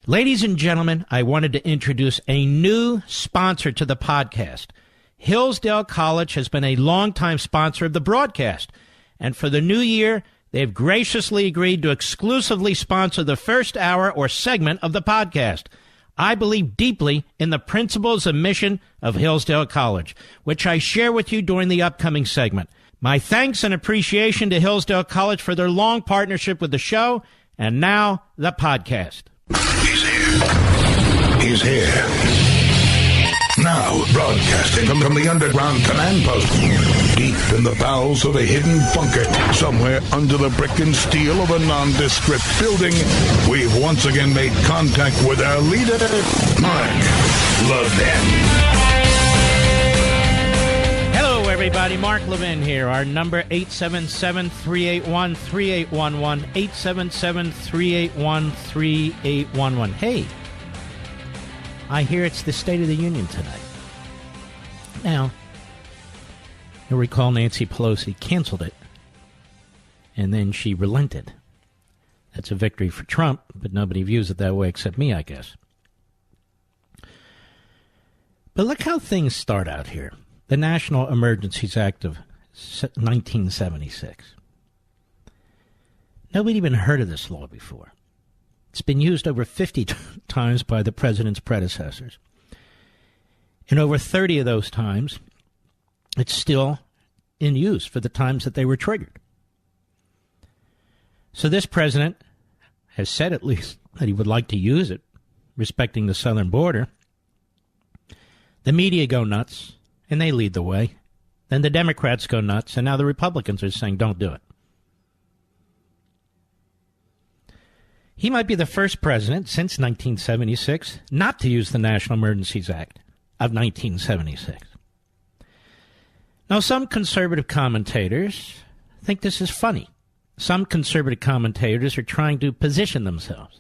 Ladies and gentlemen, I wanted to introduce a new sponsor to the podcast. Hillsdale College has been a longtime sponsor of the broadcast, and for the new year, they've graciously agreed to exclusively sponsor the first hour or segment of the podcast. I believe deeply in the principles and mission of Hillsdale College, which I share with you during the upcoming segment. My thanks and appreciation to Hillsdale College for their long partnership with the show, and now the podcast. He's here. He's here. Now, broadcasting from the underground command post, deep in the bowels of a hidden bunker, somewhere under the brick and steel of a nondescript building, we've once again made contact with our leader, Mark Levin. Hello, everybody. Mark Levin here. Our number, 877-381-3811, 877-381-3811. Hey, I hear it's the State of the Union tonight. Now, you'll recall Nancy Pelosi canceled it, and then she relented. That's a victory for Trump, but nobody views it that way except me, I guess. But look how things start out here. The National Emergencies Act of 1976. Nobody even heard of this law before. It's been used over 50 times by the president's predecessors. And over 30 of those times, it's still in use for the times that they were triggered. So this president has said at least that he would like to use it, respecting the southern border. The media go nuts, and they lead the way. Then the Democrats go nuts, and now the Republicans are saying, don't do it. He might be the first president since 1976 not to use the National Emergencies Act of 1976. Now, some conservative commentators think this is funny. Some conservative commentators are trying to position themselves.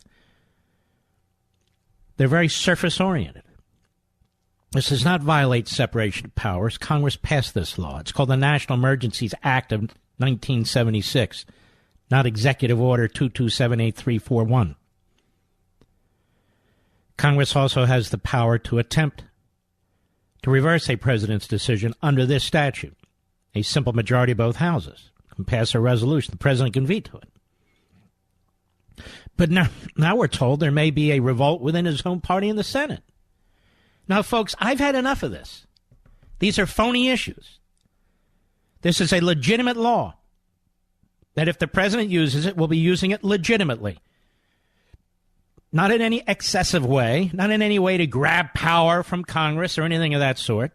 They're very surface-oriented. This does not violate separation of powers. Congress passed this law. It's called the National Emergencies Act of 1976, not Executive Order 2278341. Congress also has the power to attempt to reverse a president's decision under this statute. A simple majority of both houses can pass a resolution. The president can veto it. But now we're told there may be a revolt within his own party in the Senate. Now, folks, I've had enough of this. These are phony issues. This is a legitimate law that if the president uses it, we'll be using it legitimately. Not in any excessive way, not in any way to grab power from Congress or anything of that sort.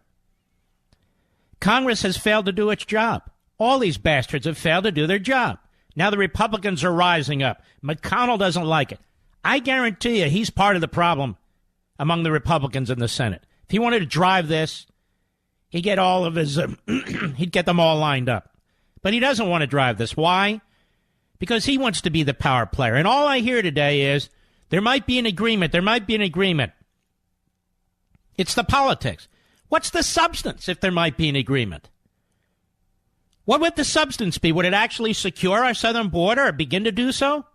Congress has failed to do its job. All these bastards have failed to do their job. Now the Republicans are rising up. McConnell doesn't like it. I guarantee you he's part of the problem among the Republicans in the Senate. If he wanted to drive this, he'd get all of his, he'd get them all lined up. But he doesn't want to drive this. Why? Because he wants to be the power player. And all I hear today is, there might be an agreement. There might be an agreement. It's the politics. What's the substance if there might be an agreement? What would the substance be? Would it actually secure our southern border or begin to do so?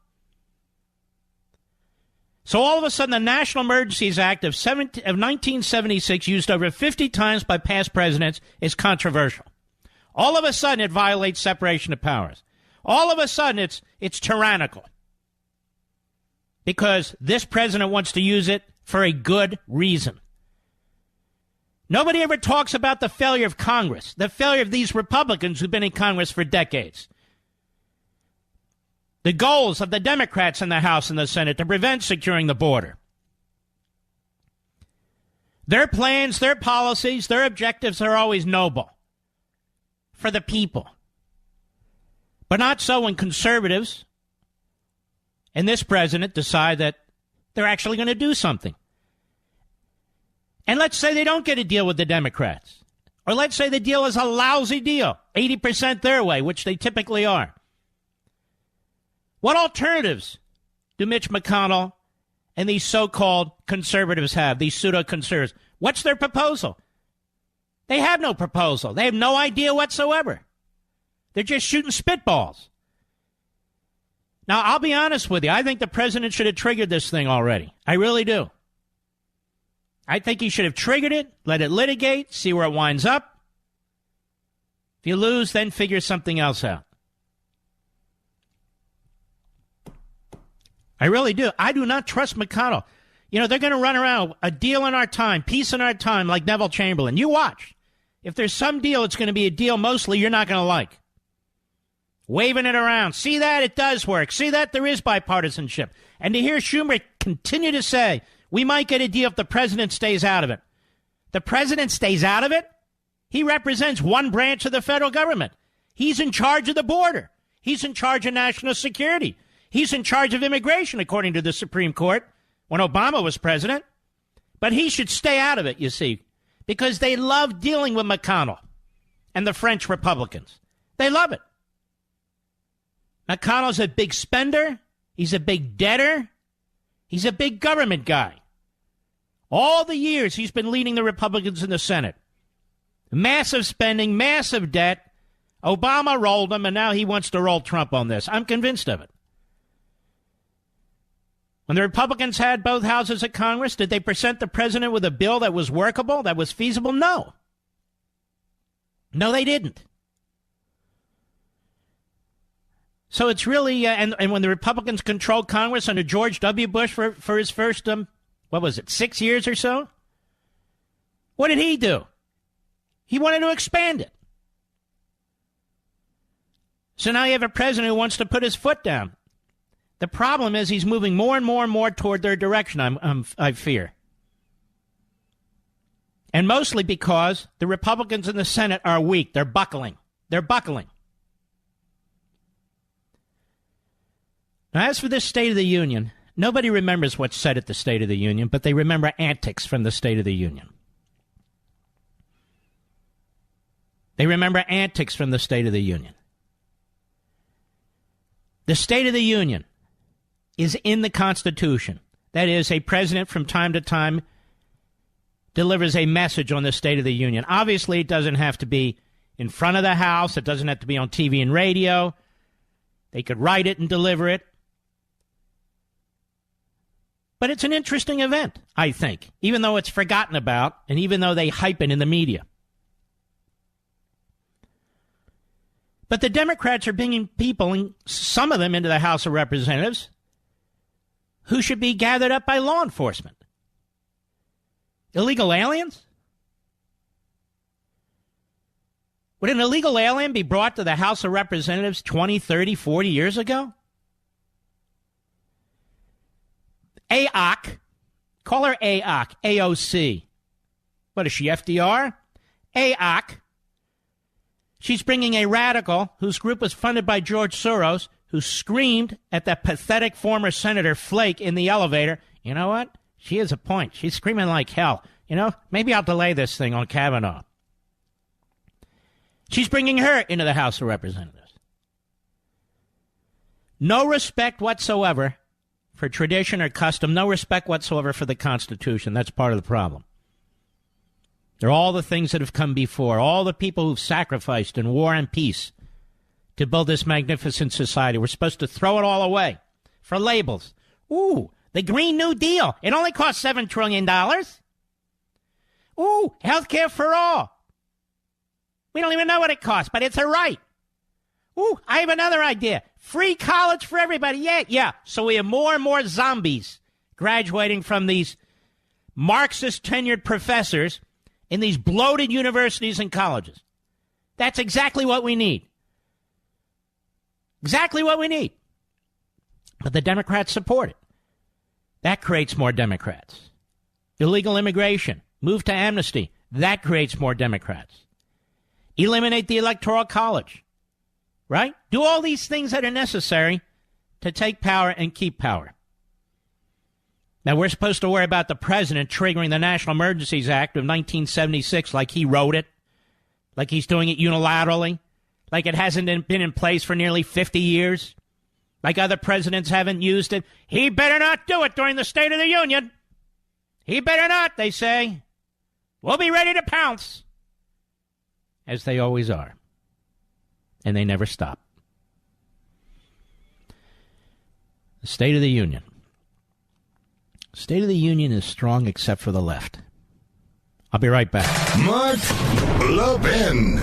So all of a sudden, the National Emergencies Act of 1976, used over 50 times by past presidents, is controversial. All of a sudden, it violates separation of powers. All of a sudden, it's tyrannical. Because this president wants to use it for a good reason. Nobody ever talks about the failure of Congress, the failure of these Republicans who've been in Congress for decades. The goals of the Democrats in the House and the Senate to prevent securing the border. Their plans, their policies, their objectives are always noble for the people. But not so when conservatives and this president decide that they're actually going to do something. And let's say they don't get a deal with the Democrats. Or let's say the deal is a lousy deal, 80% their way, which they typically are. What alternatives do Mitch McConnell and these so-called conservatives have, these pseudo-conservatives? What's their proposal? They have no proposal. They have no idea whatsoever. They're just shooting spitballs. Now, I'll be honest with you. I think the president should have triggered this thing already. I really do. I think he should have triggered it, let it litigate, see where it winds up. If you lose, then figure something else out. I really do. I do not trust McConnell. You know, they're going to run around a deal in our time, peace in our time, like Neville Chamberlain. You watch. If there's some deal, it's going to be a deal mostly you're not going to like. Waving it around. See that? It does work. See that? There is bipartisanship. And to hear Schumer continue to say, we might get a deal if the president stays out of it. The president stays out of it? He represents one branch of the federal government. He's in charge of the border. He's in charge of national security. He's in charge of immigration, according to the Supreme Court, when Obama was president. But he should stay out of it, you see, because they love dealing with McConnell and the French Republicans. They love it. McConnell's a big spender. He's a big debtor. He's a big government guy. All the years he's been leading the Republicans in the Senate. Massive spending, massive debt. Obama rolled him, and now he wants to roll Trump on this. I'm convinced of it. When the Republicans had both houses of Congress, did they present the president with a bill that was workable, that was feasible? No. No, they didn't. So it's really, and when the Republicans controlled Congress under George W. Bush for his first, 6 years or so? What did he do? He wanted to expand it. So now you have a president who wants to put his foot down. The problem is he's moving more and more and more toward their direction, I fear. And mostly because the Republicans in the Senate are weak. They're buckling. They're buckling. Now, as for this State of the Union, nobody remembers what's said at the State of the Union, but they remember antics from the State of the Union. They remember antics from the State of the Union. The State of the Union is in the Constitution. That is, a president from time to time delivers a message on the State of the Union. Obviously, it doesn't have to be in front of the House. It doesn't have to be on TV and radio. They could write it and deliver it. But it's an interesting event, I think, even though it's forgotten about and even though they hype it in the media. But the Democrats are bringing people, and some of them into the House of Representatives, who should be gathered up by law enforcement. Illegal aliens? Would an illegal alien be brought to the House of Representatives 20, 30, 40 years ago? AOC. Call her AOC. AOC. What is she, FDR? AOC. She's bringing a radical whose group was funded by George Soros, who screamed at that pathetic former Senator Flake in the elevator. You know what? She has a point. She's screaming like hell. You know, maybe I'll delay this thing on Kavanaugh. She's bringing her into the House of Representatives. No respect whatsoever for tradition or custom. No respect whatsoever for the Constitution. That's part of the problem. They're all the things that have come before, all the people who've sacrificed in war and peace to build this magnificent society. We're supposed to throw it all away for labels. Ooh, the Green New Deal. It only cost $7 trillion. Ooh, health care for all. We don't even know what it costs, but it's a right. Ooh, I have another idea. Free college for everybody. Yeah. So we have more and more zombies graduating from these Marxist tenured professors in these bloated universities and colleges. That's exactly what we need. Exactly what we need. But the Democrats support it. That creates more Democrats. Illegal immigration. Move to amnesty. That creates more Democrats. Eliminate the Electoral College. Right? Do all these things that are necessary to take power and keep power. Now, we're supposed to worry about the president triggering the National Emergencies Act of 1976 like he wrote it, like he's doing it unilaterally, like it hasn't been in place for nearly 50 years, like other presidents haven't used it. He better not do it during the State of the Union. He better not, they say. We'll be ready to pounce. As they always are. And they never stop. State of the Union. State of the Union is strong except for the left. I'll be right back. Mark Levin.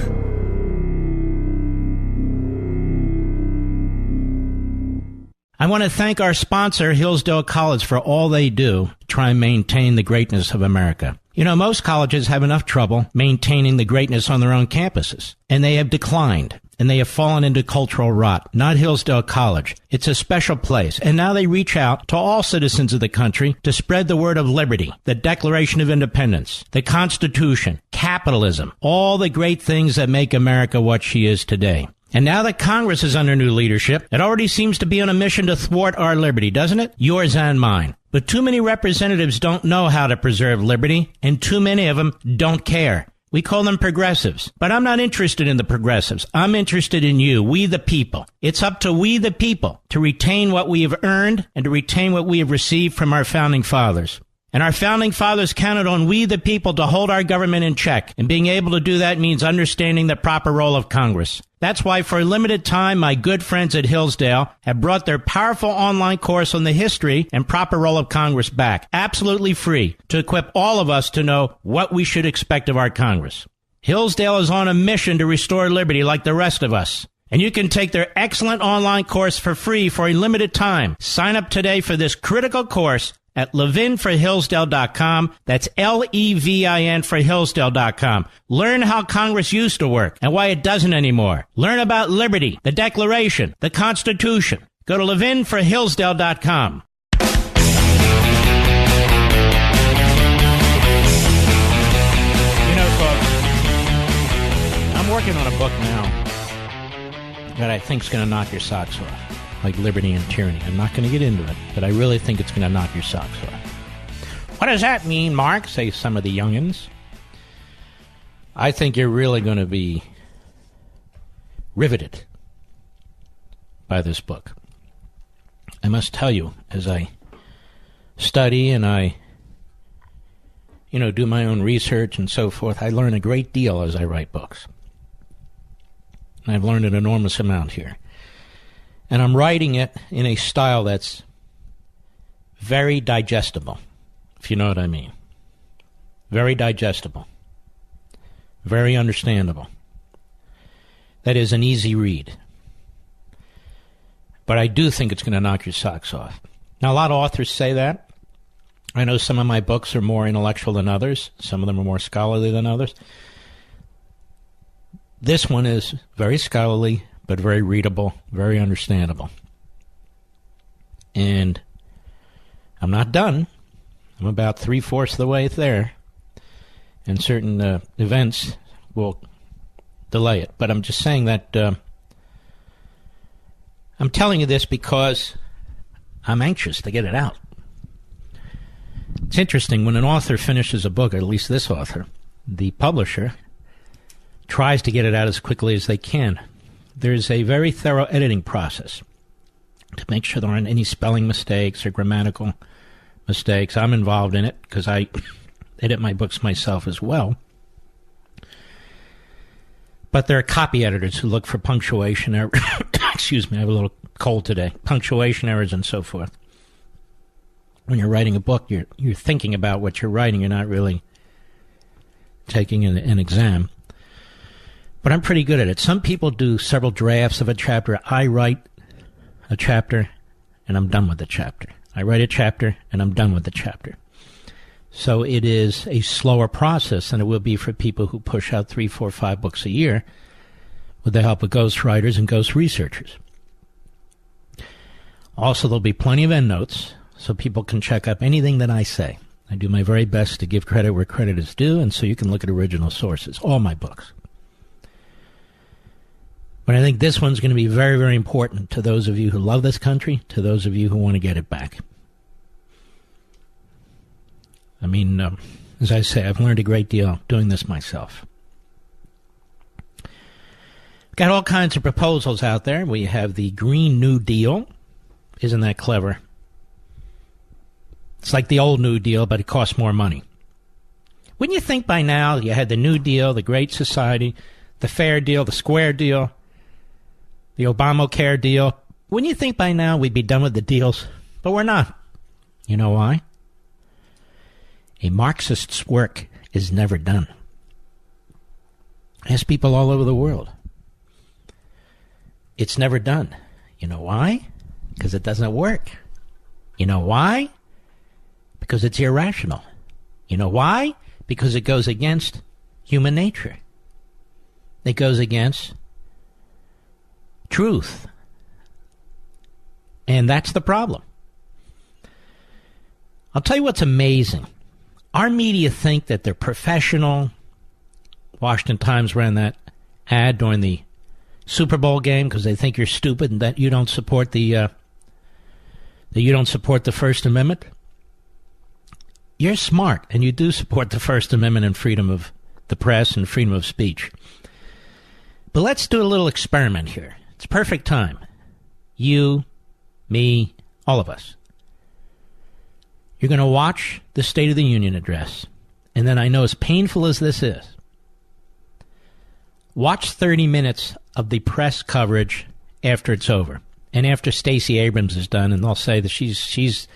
I want to thank our sponsor, Hillsdale College, for all they do to try and maintain the greatness of America. You know, most colleges have enough trouble maintaining the greatness on their own campuses, and they have declined, and they have fallen into cultural rot. Not Hillsdale College. It's a special place, and now they reach out to all citizens of the country to spread the word of liberty, the Declaration of Independence, the Constitution, capitalism, all the great things that make America what she is today. And now that Congress is under new leadership, it already seems to be on a mission to thwart our liberty, doesn't it? Yours and mine. But too many representatives don't know how to preserve liberty, and too many of them don't care. We call them progressives. But I'm not interested in the progressives. I'm interested in you, we the people. It's up to we the people to retain what we have earned and to retain what we have received from our founding fathers. And our founding fathers counted on we the people to hold our government in check. And being able to do that means understanding the proper role of Congress. That's why for a limited time, my good friends at Hillsdale have brought their powerful online course on the history and proper role of Congress back, absolutely free, to equip all of us to know what we should expect of our Congress. Hillsdale is on a mission to restore liberty like the rest of us. And you can take their excellent online course for free for a limited time. Sign up today for this critical course at levinforhillsdale.com. That's Levin for Hillsdale.com. Learn how Congress used to work and why it doesn't anymore. Learn about liberty, the Declaration, the Constitution. Go to levinforhillsdale.com. You know, folks, I'm working on a book now that I think is going to knock your socks off. Like Liberty and Tyranny. I'm not going to get into it, but I really think it's going to knock your socks off. What does that mean, Mark? Say some of the youngins. I think you're really going to be riveted by this book. I must tell you, as I study and I, do my own research and so forth, I learn a great deal as I write books. And I've learned an enormous amount here. And I'm writing it in a style that's very digestible, if you know what I mean. Very digestible. Very understandable. That is an easy read. But I do think it's going to knock your socks off. Now, a lot of authors say that. I know some of my books are more intellectual than others. Some of them are more scholarly than others. This one is very scholarly, but very readable, very understandable. And I'm not done. I'm about 3/4 of the way there. And certain events will delay it. But I'm just saying that I'm telling you this because I'm anxious to get it out. It's interesting, when an author finishes a book, or at least this author, the publisher tries to get it out as quickly as they can. There's a very thorough editing process to make sure there aren't any spelling mistakes or grammatical mistakes. I'm involved in it because I edit my books myself as well. But there are copy editors who look for punctuation errors. Excuse me, I have a little cold today. Punctuation errors and so forth. When you're writing a book, you're thinking about what you're writing. You're not really taking an exam. But I'm pretty good at it. Some people do several drafts of a chapter. I write a chapter, and I'm done with the chapter. I write a chapter, and I'm done with the chapter. So it is a slower process than it will be for people who push out 3, 4, 5 books a year with the help of ghostwriters and ghost researchers. Also, there'll be plenty of endnotes, so people can check up anything that I say. I do my very best to give credit where credit is due, and so you can look at original sources, all my books. But I think this one's going to be very, very important to those of you who love this country, to those of you who want to get it back. I mean, as I say, I've learned a great deal doing this myself. Got all kinds of proposals out there. We have the Green New Deal. Isn't that clever? It's like the old New Deal, but it costs more money. Wouldn't you think by now you had the New Deal, the Great Society, the Fair Deal, the Square Deal, the Obamacare deal, Wouldn't you think by now we'd be done with the deals? But we're not. You know why? A Marxist's work is never done. Ask people all over the world. It's never done. You know why? Because it doesn't work. You know why? Because it's irrational. You know why? Because it goes against human nature. It goes against truth. And that's the problem. I'll tell you what's amazing. Our media think that they're professional. Washington Times ran that ad during the Super Bowl game because they think you're stupid and that you don't support the First Amendment. You're smart, and you do support the First Amendment and freedom of the press and freedom of speech. But let's do a little experiment here. It's perfect time. You, me, all of us. You're going to watch the State of the Union address, and then I know as painful as this is, watch 30 minutes of the press coverage after it's over. And after Stacey Abrams is done, and they'll say that she's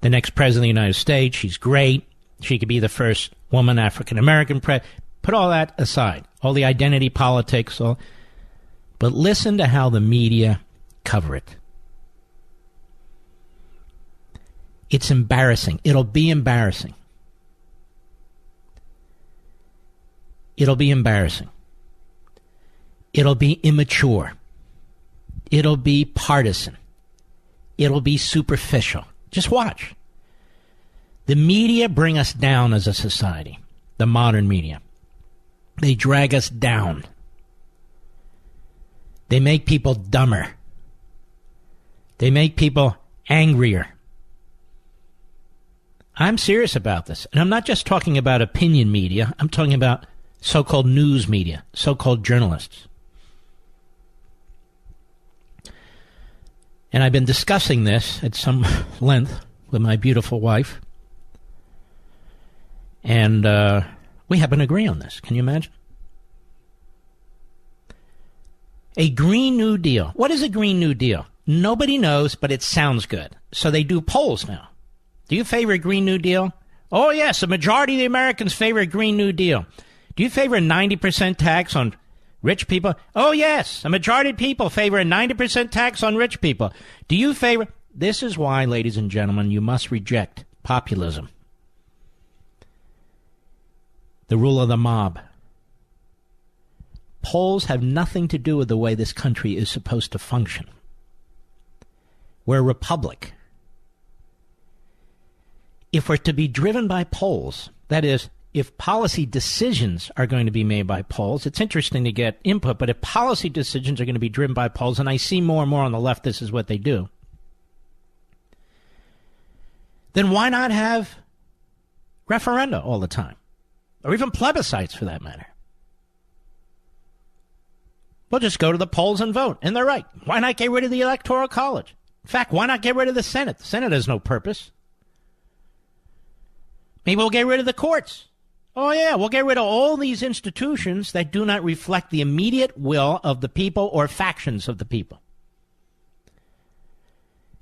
the next president of the United States, she's great, she could be the first woman African-American president. Put all that aside, all the identity politics, but listen to how the media cover it. It's embarrassing. It'll be embarrassing. It'll be embarrassing. It'll be immature. It'll be partisan. It'll be superficial. Just watch. The media bring us down as a society. The modern media. They drag us down. They make people dumber. They make people angrier. I'm serious about this. And I'm not just talking about opinion media. I'm talking about so-called news media, so-called journalists. And I've been discussing this at some length with my beautiful wife. And we happen to agree on this. Can you imagine? A Green New Deal. What is a Green New Deal? Nobody knows, but it sounds good. So they do polls now. Do you favor a Green New Deal? Oh, yes, a majority of the Americans favor a Green New Deal. Do you favor a 90% tax on rich people? Oh, yes, a majority of people favor a 90% tax on rich people. Do you favor... This is why, ladies and gentlemen, you must reject populism. The rule of the mob. Polls have nothing to do with the way this country is supposed to function. We're a republic. If we're to be driven by polls, that is, if policy decisions are going to be made by polls, it's interesting to get input, but if policy decisions are going to be driven by polls, and I see more and more on the left this is what they do, then why not have referenda all the time? Or even plebiscites, for that matter. We'll just go to the polls and vote, and they're right. Why not get rid of the Electoral College? In fact, why not get rid of the Senate? The Senate has no purpose. Maybe we'll get rid of the courts. Oh, yeah, we'll get rid of all these institutions that do not reflect the immediate will of the people or factions of the people.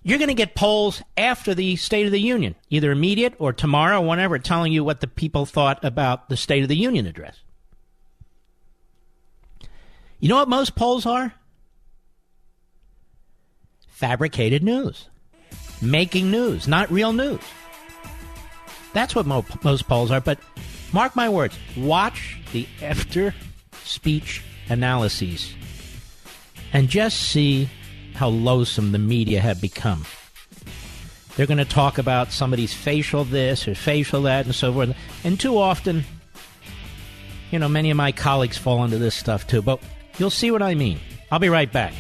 You're going to get polls after the State of the Union, either immediate or tomorrow or whenever, telling you what the people thought about the State of the Union address. You know what most polls are? Fabricated news. Making news, not real news. That's what most polls are, but mark my words, watch the after-speech analyses and just see how loathsome the media have become. They're going to talk about somebody's facial this or facial that and so forth, and too often, you know, many of my colleagues fall into this stuff too, but you'll see what I mean. I'll be right back.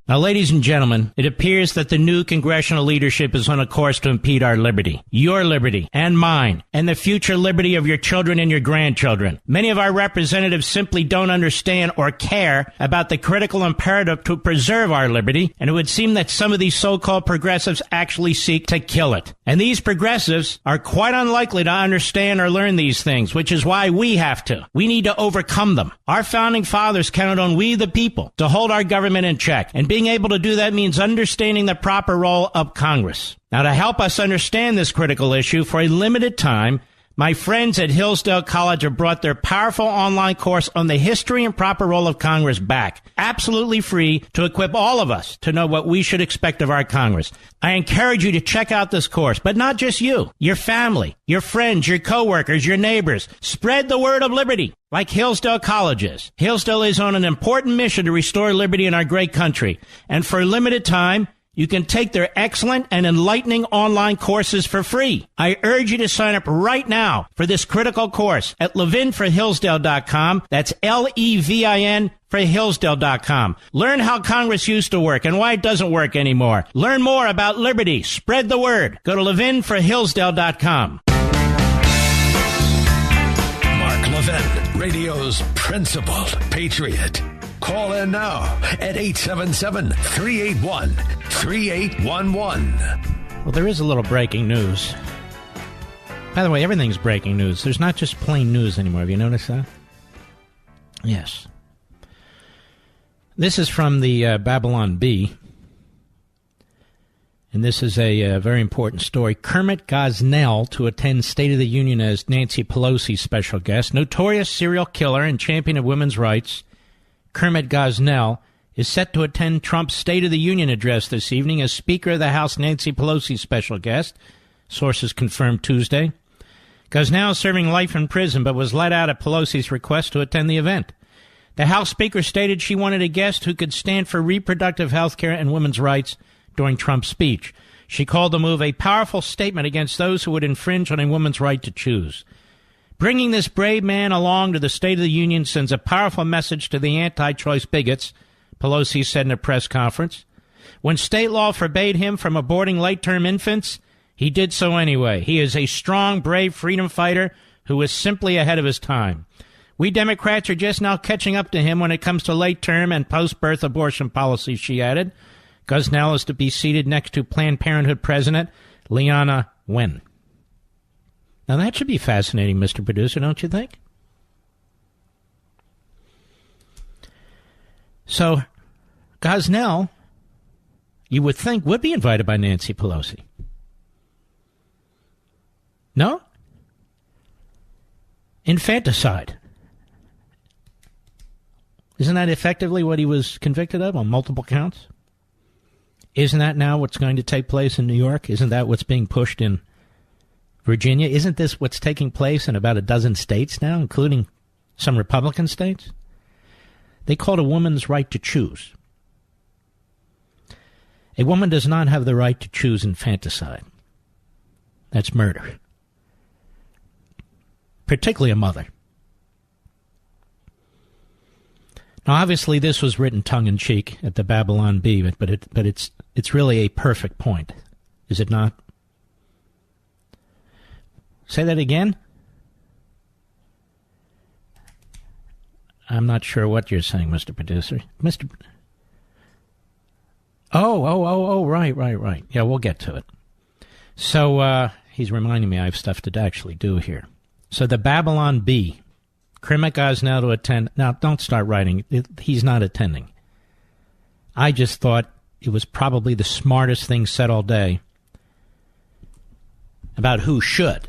Now, ladies and gentlemen, it appears that the new congressional leadership is on a course to impede our liberty, your liberty, and mine, and the future liberty of your children and your grandchildren. Many of our representatives simply don't understand or care about the critical imperative to preserve our liberty, and it would seem that some of these so-called progressives actually seek to kill it. And these progressives are quite unlikely to understand or learn these things, which is why we have to. We need to overcome them. Our founding fathers counted on we, the people, to hold our government in check, and being able to do that means understanding the proper role of Congress. Now, to help us understand this critical issue for a limited time, my friends at Hillsdale College have brought their powerful online course on the history and proper role of Congress back, absolutely free, to equip all of us to know what we should expect of our Congress. I encourage you to check out this course, but not just you, your family, your friends, your coworkers, your neighbors. Spread the word of liberty, like Hillsdale College is. Hillsdale is on an important mission to restore liberty in our great country, and for a limited time, you can take their excellent and enlightening online courses for free. I urge you to sign up right now for this critical course at levinforhillsdale.com. That's Levin for Hillsdale.com. Learn how Congress used to work and why it doesn't work anymore. Learn more about liberty. Spread the word. Go to levinforhillsdale.com. Mark Levin, radio's principal patriot. Call in now at 877-381-3811. Well, there is a little breaking news. By the way, everything's breaking news. There's not just plain news anymore. Have you noticed that? Yes. This is from the Babylon Bee. And this is a very important story. Kermit Gosnell to attend State of the Union as Nancy Pelosi's special guest. Notorious serial killer and champion of women's rights, Kermit Gosnell is set to attend Trump's State of the Union address this evening as Speaker of the House Nancy Pelosi's special guest, sources confirmed Tuesday. Gosnell is serving life in prison but was let out at Pelosi's request to attend the event. The House Speaker stated she wanted a guest who could stand for reproductive health care and women's rights during Trump's speech. She called the move a powerful statement against those who would infringe on a woman's right to choose. Bringing this brave man along to the State of the Union sends a powerful message to the anti-choice bigots, Pelosi said in a press conference. When state law forbade him from aborting late-term infants, he did so anyway. He is a strong, brave freedom fighter who is simply ahead of his time. We Democrats are just now catching up to him when it comes to late-term and post-birth abortion policy, she added. Gosnell is to be seated next to Planned Parenthood President Leana Wen. Now, that should be fascinating, Mr. Producer, don't you think? So, Gosnell, you would think, would be invited by Nancy Pelosi. No? Infanticide. Isn't that effectively what he was convicted of on multiple counts? Isn't that now what's going to take place in New York? Isn't that what's being pushed in Virginia? Isn't this what's taking place in about a dozen states now, including some Republican states? They call it a woman's right to choose. A woman does not have the right to choose infanticide. That's murder. Particularly a mother. Now, obviously, this was written tongue-in-cheek at the Babylon Bee, but it's really a perfect point, is it not? Say that again? I'm not sure what you're saying, Mr. Producer. Right. Yeah, we'll get to it. So, he's reminding me I have stuff to actually do here. So, the Babylon Bee. Kermit Gosnell to attend. Now, don't start writing. He's not attending. I just thought it was probably the smartest thing said all day about who should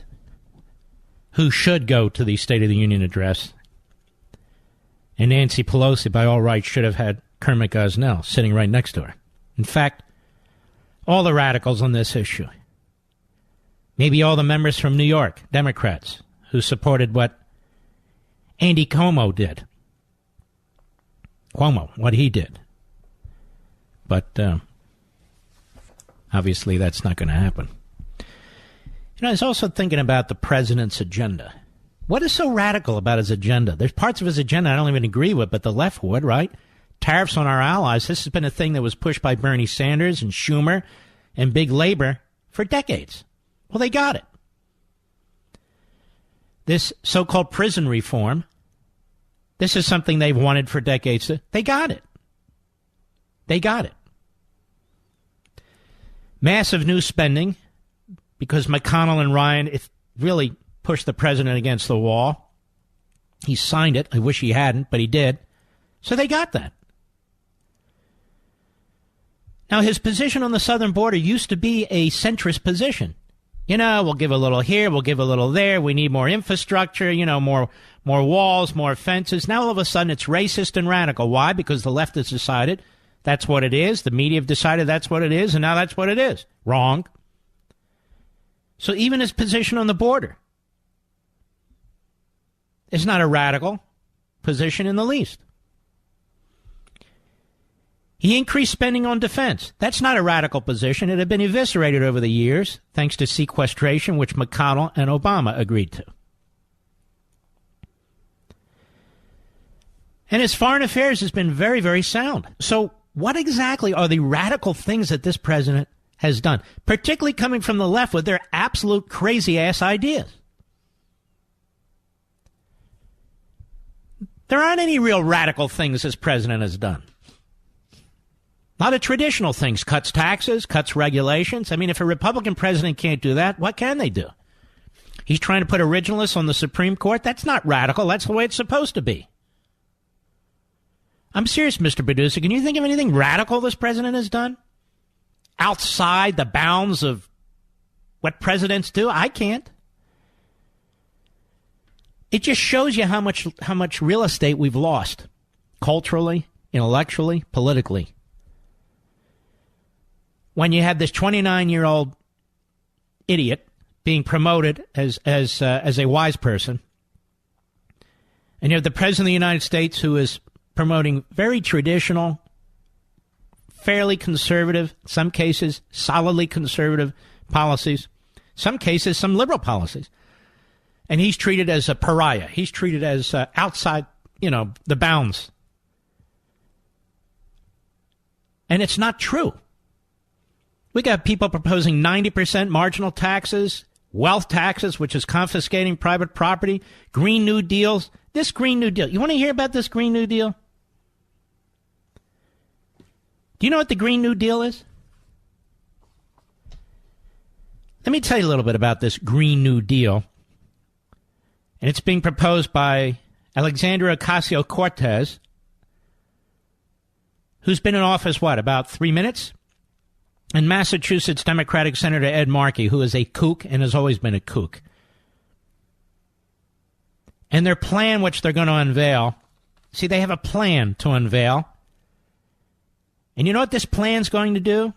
go to the State of the Union address. And Nancy Pelosi, by all rights, should have had Kermit Gosnell sitting right next to her. In fact, all the radicals on this issue, maybe all the members from New York, Democrats, who supported what Andy Cuomo did. What he did. But obviously that's not going to happen. You know, I was also thinking about the president's agenda. What is so radical about his agenda? There's parts of his agenda I don't even agree with, but the left would, right? tariffs on our allies, this has been a thing that was pushed by Bernie Sanders and Schumer and big labor for decades. Well, they got it. This so-called prison reform, this is something they've wanted for decades. They got it. They got it. Massive new spending because McConnell and Ryan really pushed the president against the wall. He signed it. I wish he hadn't, but he did. So they got that. Now, his position on the southern border used to be a centrist position. You know, we'll give a little here, we'll give a little there. We need more infrastructure, more walls, more fences. Now, all of a sudden, it's racist and radical. Why? Because the left has decided that's what it is. The media have decided that's what it is, and now that's what it is. Wrong. So even his position on the border is not a radical position in the least. He increased spending on defense. That's not a radical position. It had been eviscerated over the years, thanks to sequestration, which McConnell and Obama agreed to. And his foreign affairs has been very, very sound. So what exactly are the radical things that this president has done, particularly coming from the left with their absolute crazy-ass ideas? There aren't any real radical things this president has done. A lot of traditional things, cuts taxes, cuts regulations. I mean, if a Republican president can't do that, what can they do? He's trying to put originalists on the Supreme Court. That's not radical. That's the way it's supposed to be. I'm serious, Mr. Producer. Can you think of anything radical this president has done? Outside the bounds of what presidents do? I can't. It just shows you how much real estate we've lost, culturally, intellectually, politically. When you have this 29-year-old idiot being promoted as a wise person, and you have the President of the United States who is promoting very traditional, fairly conservative, some cases solidly conservative policies, some cases some liberal policies. And he's treated as a pariah. He's treated as outside, the bounds. And it's not true. We got people proposing 90% marginal taxes, wealth taxes, which is confiscating private property, Green New Deals. This Green New Deal. You want to hear about this Green New Deal? Do you know what the Green New Deal is? Let me tell you a little bit about this Green New Deal. And it's being proposed by Alexandria Ocasio-Cortez, who's been in office, about 3 minutes? And Massachusetts Democratic Senator Ed Markey, who is a kook and has always been a kook. And their plan, which they're going to unveil, see, they have a plan to unveil. And you know what this plan's going to do?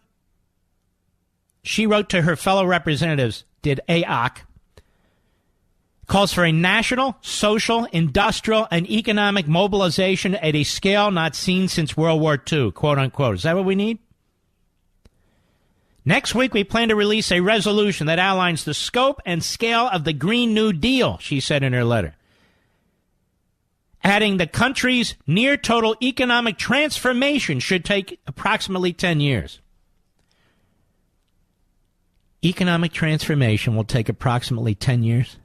She wrote to her fellow representatives, did AOC, calls for a national, social, industrial, and economic mobilization at a scale not seen since World War II, quote unquote. Is that what we need? Next week, we plan to release a resolution that outlines the scope and scale of the Green New Deal, she said in her letter. Adding the country's near total economic transformation should take approximately 10 years. Economic transformation will take approximately 10 years.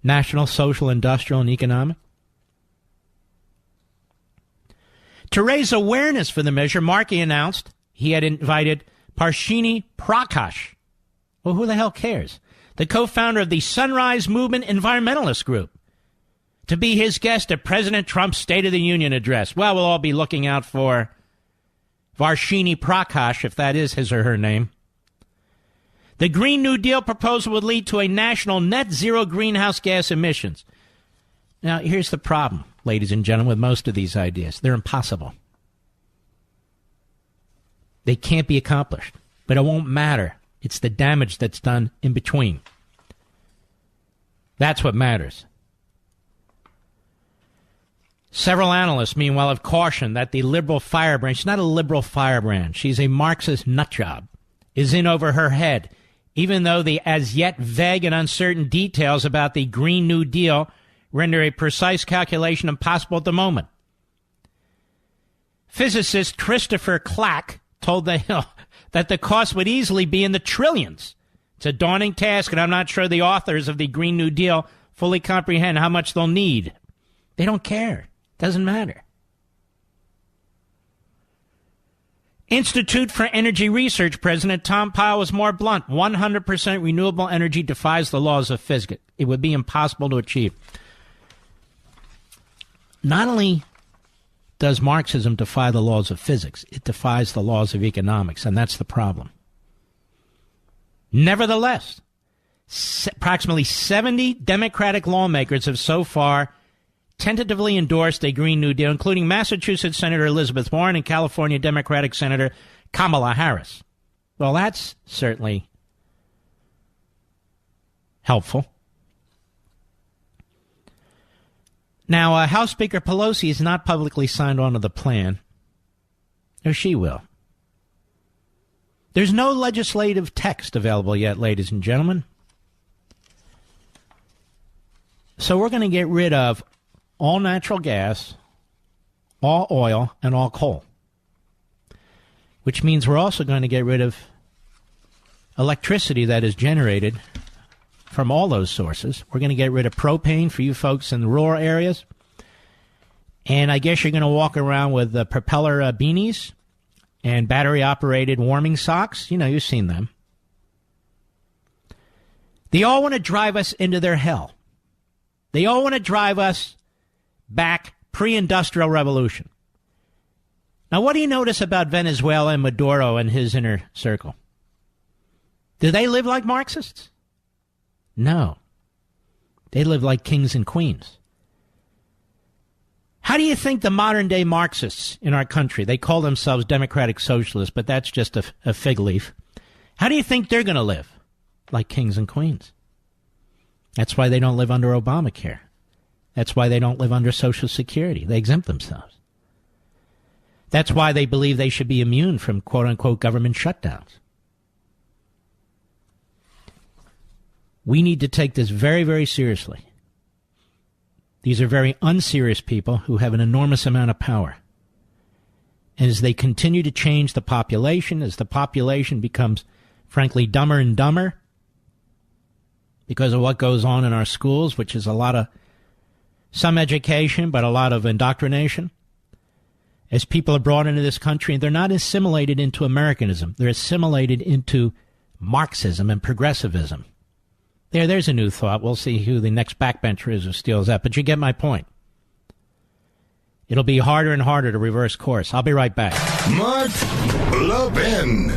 National, social, industrial, and economic. To raise awareness for the measure, Markey announced he had invited Parshini Prakash. Well, who the hell cares? The co-founder of the Sunrise Movement Environmentalist Group, to be his guest at President Trump's State of the Union address. Well, we'll all be looking out for Varshini Prakash, if that is his or her name. The Green New Deal proposal would lead to a national net zero greenhouse gas emissions. Now, here's the problem, ladies and gentlemen, with most of these ideas. They're impossible. They can't be accomplished, but it won't matter. It's the damage that's done in between. That's what matters. Several analysts, meanwhile, have cautioned that the liberal firebrand, she's not a liberal firebrand, she's a Marxist nutjob, is in over her head, even though the as yet vague and uncertain details about the Green New Deal render a precise calculation impossible at the moment. Physicist Christopher Clack told The Hill that the cost would easily be in the trillions. It's a daunting task, and I'm not sure the authors of the Green New Deal fully comprehend how much they'll need. They don't care. Doesn't matter. Institute for Energy Research President Tom Powell was more blunt. 100% renewable energy defies the laws of physics. It would be impossible to achieve. Not only does Marxism defy the laws of physics, it defies the laws of economics, and that's the problem. Nevertheless, approximately 70 Democratic lawmakers have so far tentatively endorsed a Green New Deal, including Massachusetts Senator Elizabeth Warren and California Democratic Senator Kamala Harris. Well, that's certainly helpful. Now, House Speaker Pelosi has not publicly signed on to the plan, or she will. There's no legislative text available yet, ladies and gentlemen. So we're going to get rid of all natural gas, all oil, and all coal, which means we're also going to get rid of electricity that is generated from all those sources. We're going to get rid of propane for you folks in the rural areas. And I guess you're going to walk around with propeller beanies and battery-operated warming socks. You know, you've seen them. They all want to drive us into their hell. They all want to drive us back pre-industrial revolution. Now, what do you notice about Venezuela and Maduro and his inner circle? Do they live like Marxists? No. They live like kings and queens. How do you think the modern-day Marxists in our country, they call themselves democratic socialists, but that's just a fig leaf. How do you think they're going to live? Like kings and queens. That's why they don't live under Obamacare. That's why they don't live under Social Security. They exempt themselves. That's why they believe they should be immune from quote-unquote government shutdowns. We need to take this very, very seriously. These are very unserious people who have an enormous amount of power. And as they continue to change the population, as the population becomes, frankly, dumber and dumber because of what goes on in our schools, which is a lot of some education, but a lot of indoctrination, as people are brought into this country, and they're not assimilated into Americanism. They're assimilated into Marxism and progressivism. There's a new thought. We'll see who the next backbencher is who steals that. But you get my point. It'll be harder and harder to reverse course. I'll be right back. Mark Levin.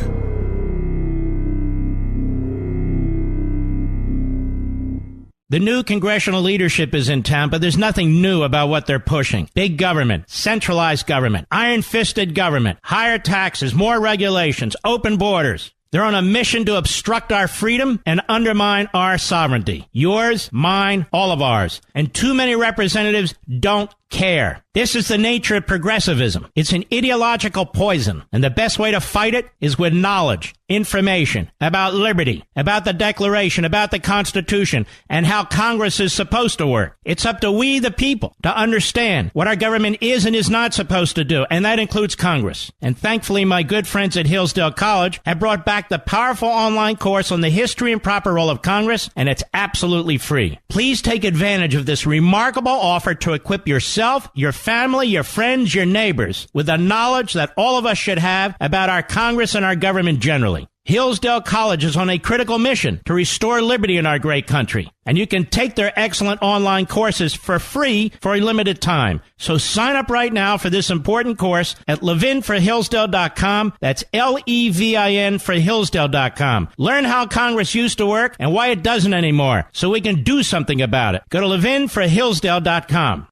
The new congressional leadership is in town, but there's nothing new about what they're pushing. Big government, centralized government, iron-fisted government, higher taxes, more regulations, open borders. They're on a mission to obstruct our freedom and undermine our sovereignty. Yours, mine, all of ours. And too many representatives don't care. This is the nature of progressivism. It's an ideological poison, and the best way to fight it is with knowledge, information about liberty, about the Declaration, about the Constitution, and how Congress is supposed to work. It's up to we, the people, to understand what our government is and is not supposed to do, and that includes Congress. And thankfully, my good friends at Hillsdale College have brought back the powerful online course on the history and proper role of Congress, and it's absolutely free. Please take advantage of this remarkable offer to equip yourself, your family, your friends, your neighbors with the knowledge that all of us should have about our Congress and our government generally. Hillsdale College is on a critical mission to restore liberty in our great country, and you can take their excellent online courses for free for a limited time. So sign up right now for this important course at levinforhillsdale.com. That's Levin for Hillsdale.com. Learn how Congress used to work and why it doesn't anymore, so we can do something about it. Go to levinforhillsdale.com.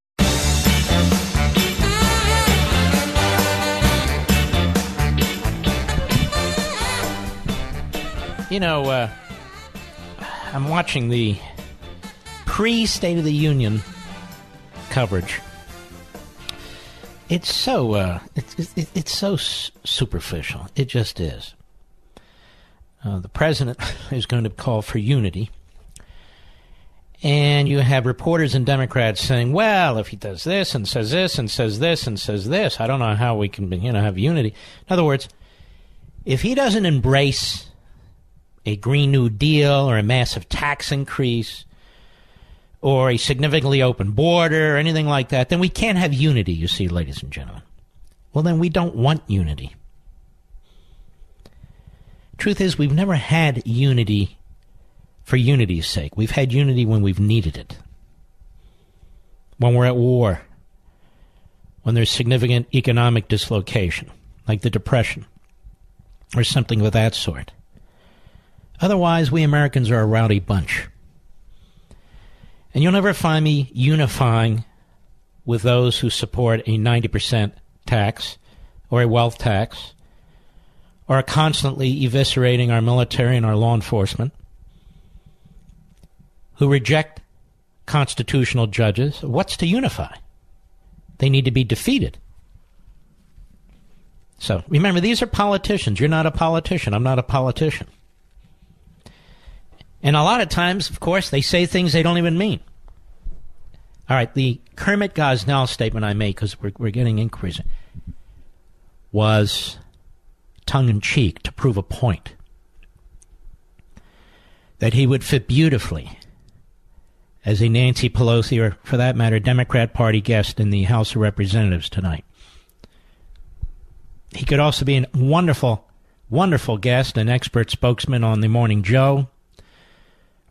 You know, I'm watching the pre-State of the Union coverage. It's so it's so superficial. It just is. The president is going to call for unity, And you have reporters and Democrats saying, well, if he does this and says this and says this and says this, I don't know how we can, have unity. In other words, if he doesn't embrace a Green New Deal or a massive tax increase or a significantly open border or anything like that, then we can't have unity, you see, ladies and gentlemen. Well, then we don't want unity. Truth is, we've never had unity for unity's sake. We've had unity when we've needed it. When we're at war. When there's significant economic dislocation, like the Depression, or something of that sort. Otherwise, we Americans are a rowdy bunch. And you'll never find me unifying with those who support a 90% tax, or a wealth tax, or are constantly eviscerating our military and our law enforcement, who reject constitutional judges. What's to unify? They need to be defeated. So, remember, these are politicians. You're not a politician. I'm not a politician. And a lot of times, of course, they say things they don't even mean. All right, the Kermit Gosnell statement I made, because we're getting inquiries, was tongue-in-cheek to prove a point. That he would fit beautifully as a Nancy Pelosi, or for that matter, Democrat Party guest in the House of Representatives tonight. He could also be a wonderful, wonderful guest, an expert spokesman on the Morning Joe,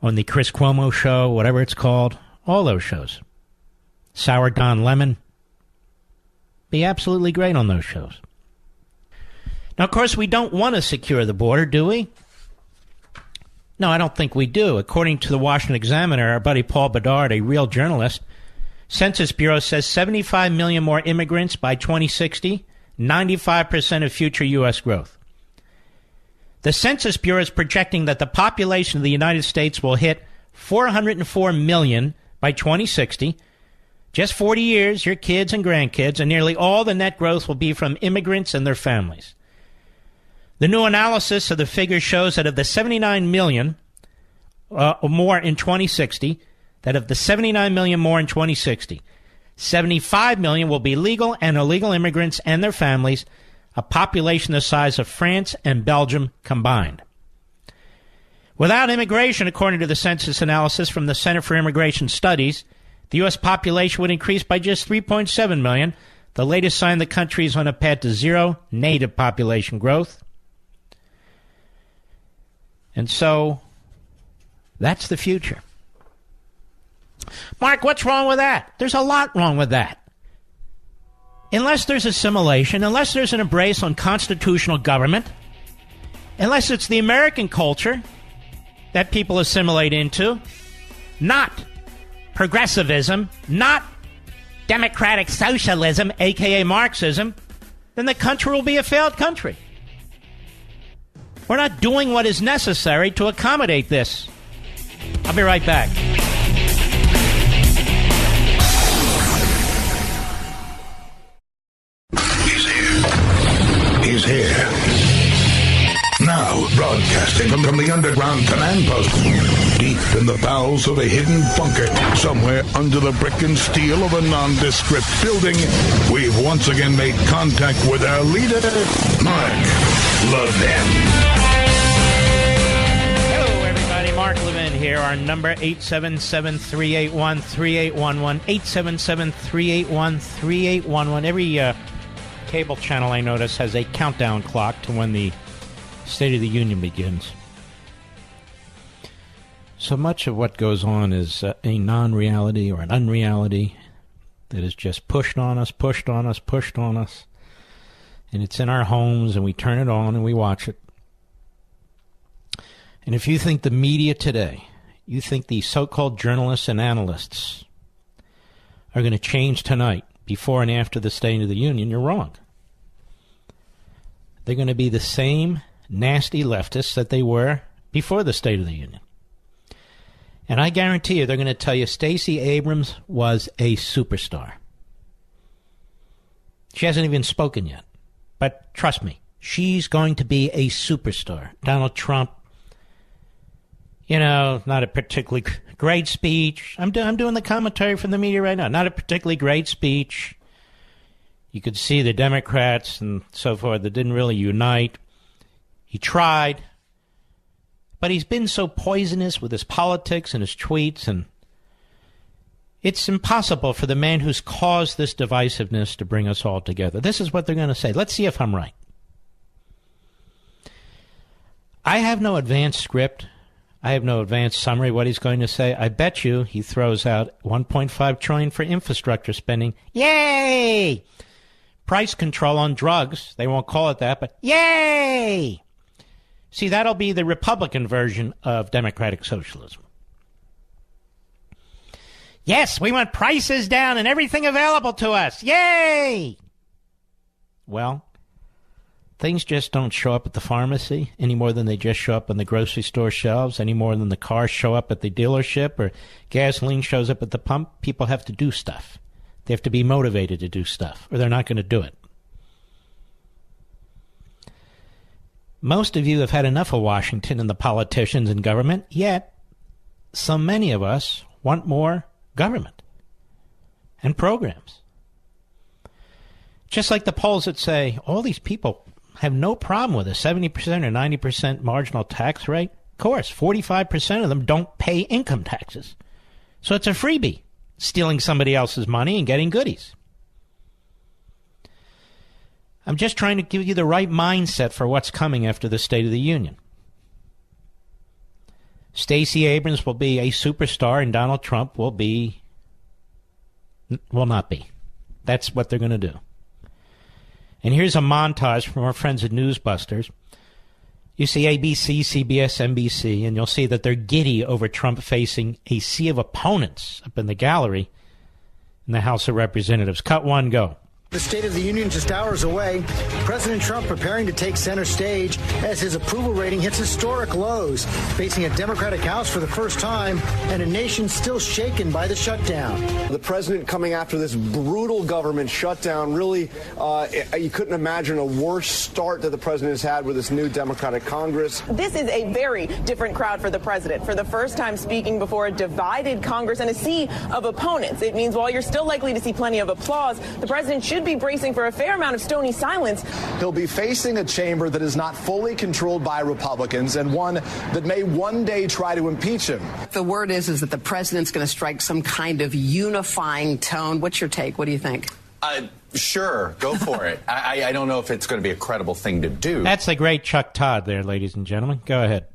on the Chris Cuomo show, whatever it's called, all those shows. Sour Don Lemon. Be absolutely great on those shows. Now, of course, we don't want to secure the border, do we? No, I don't think we do. According to the Washington Examiner, our buddy Paul Bedard, a real journalist, Census Bureau says 75 million more immigrants by 2060, 95% of future U.S. growth. The Census Bureau is projecting that the population of the United States will hit 404 million by 2060. Just 40 years, your kids and grandkids, and nearly all the net growth will be from immigrants and their families. The new analysis of the figures shows that of the 79 million more in 2060, 75 million will be legal and illegal immigrants and their families, a population the size of France and Belgium combined. Without immigration, according to the census analysis from the Center for Immigration Studies, the U.S. population would increase by just 3.7 million, the latest sign the country is on a path to zero native population growth. And so, that's the future. Mark, what's wrong with that? There's a lot wrong with that. Unless there's assimilation, unless there's an embrace on constitutional government, unless it's the American culture that people assimilate into, not progressivism, not democratic socialism, a.k.a. Marxism, then the country will be a failed country. We're not doing what is necessary to accommodate this. I'll be right back. He's here. Now, broadcasting from the underground command post, deep in the bowels of a hidden bunker, somewhere under the brick and steel of a nondescript building, we've once again made contact with our leader, Mark Levin. Hello, everybody. Mark Levin here. Our number, 877-381-3811. 877-381-3811. Every cable channel, I notice, has a countdown clock to when the State of the Union begins. So much of what goes on is a non-reality or an unreality that is just pushed on us. And it's in our homes, and we turn it on and we watch it. And if you think the media today, you think the so-called journalists and analysts are going to change tonight, before and after the State of the Union, you're wrong. They're going to be the same nasty leftists that they were before the State of the Union. And I guarantee you they're going to tell you Stacey Abrams was a superstar. She hasn't even spoken yet. But trust me, she's going to be a superstar. Donald Trump, Not a particularly great speech. I'm doing the commentary from the media right now. Not a particularly great speech. You could see the Democrats and so forth that didn't really unite. He tried, but he's been so poisonous with his politics and his tweets, and it's impossible for the man who's caused this divisiveness to bring us all together. This is what they're going to say. Let's see if I'm right. I have no advanced script. I have no advanced summary of what he's going to say. I bet you he throws out $1.5 trillion for infrastructure spending. Yay! Price control on drugs. They won't call it that, but yay! See, that'll be the Republican version of democratic socialism. Yes, we want prices down and everything available to us. Yay! Well, things just don't show up at the pharmacy any more than they just show up on the grocery store shelves, any more than the cars show up at the dealership or gasoline shows up at the pump. People have to do stuff. They have to be motivated to do stuff, or they're not going to do it. Most of you have had enough of Washington and the politicians and government, yet so many of us want more government and programs. Just like the polls that say all these people have no problem with a 70% or 90% marginal tax rate. Of course, 45% of them don't pay income taxes. So it's a freebie, stealing somebody else's money and getting goodies. I'm just trying to give you the right mindset for what's coming after the State of the Union. Stacey Abrams will be a superstar and Donald Trump will not be. That's what they're going to do. And here's a montage from our friends at Newsbusters. You see ABC, CBS, NBC, and you'll see that they're giddy over Trump facing a sea of opponents up in the gallery in the House of Representatives. Cut one, go. The State of the Union just hours away. President Trump preparing to take center stage as his approval rating hits historic lows, facing a Democratic House for the first time and a nation still shaken by the shutdown. The president coming after this brutal government shutdown, really, you couldn't imagine a worse start that the president has had with this new Democratic Congress. This is a very different crowd for the president. For the first time speaking before a divided Congress and a sea of opponents. It means while you're still likely to see plenty of applause, the president should be bracing for a fair amount of stony silence. He'll be facing a chamber that is not fully controlled by Republicans and one that may one day try to impeach him. The word is that the president's going to strike some kind of unifying tone. What's your take? What do you think? Sure, go for it. I don't know if it's going to be a credible thing to do. That's the great Chuck Todd there, ladies and gentlemen. Go ahead.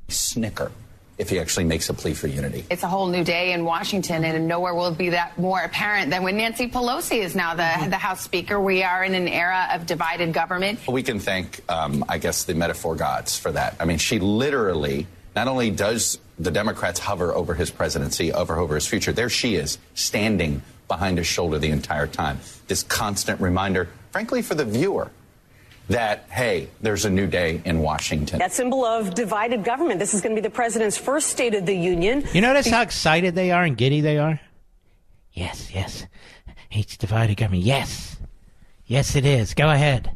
Snicker if he actually makes a plea for unity. It's a whole new day in Washington, and nowhere will it be that more apparent than when Nancy Pelosi is now the House Speaker. We are in an era of divided government. We can thank, I guess, the metaphor gods for that. I mean, she literally, not only does the Democrats hover over his presidency, hover over his future, there she is, standing behind his shoulder the entire time. This constant reminder, frankly, for the viewer, that, hey, there's a new day in Washington. That symbol of divided government. This is going to be the president's first State of the Union. You notice how excited they are and giddy they are? Yes, yes. It's divided government. Yes. Yes, it is. Go ahead.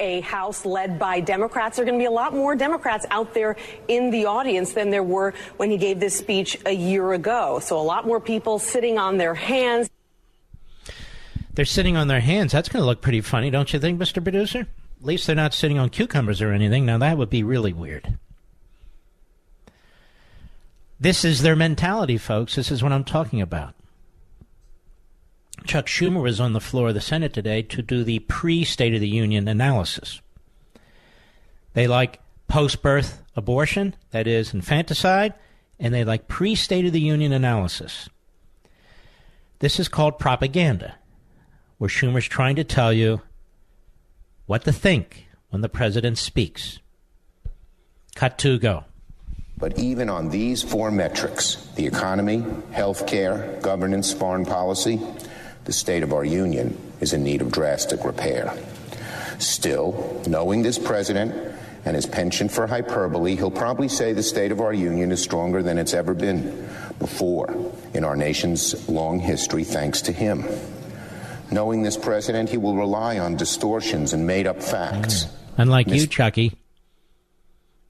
A House led by Democrats. There are going to be a lot more Democrats out there in the audience than there were when he gave this speech a year ago. So a lot more people sitting on their hands. They're sitting on their hands. That's going to look pretty funny, don't you think, Mr. Producer? At least they're not sitting on cucumbers or anything. Now, that would be really weird. This is their mentality, folks. This is what I'm talking about. Chuck Schumer was on the floor of the Senate today to do the pre-State of the Union analysis. They like post-birth abortion, that is infanticide, and they like pre-State of the Union analysis. This is called propaganda, where Schumer's trying to tell you what to think when the president speaks. Cut two, go. But even on these four metrics, the economy, health care, governance, foreign policy, the state of our union is in need of drastic repair. Still, knowing this president and his penchant for hyperbole, he'll probably say the state of our union is stronger than it's ever been before in our nation's long history, thanks to him. Knowing this president, he will rely on distortions and made-up facts. Unlike you, Chucky.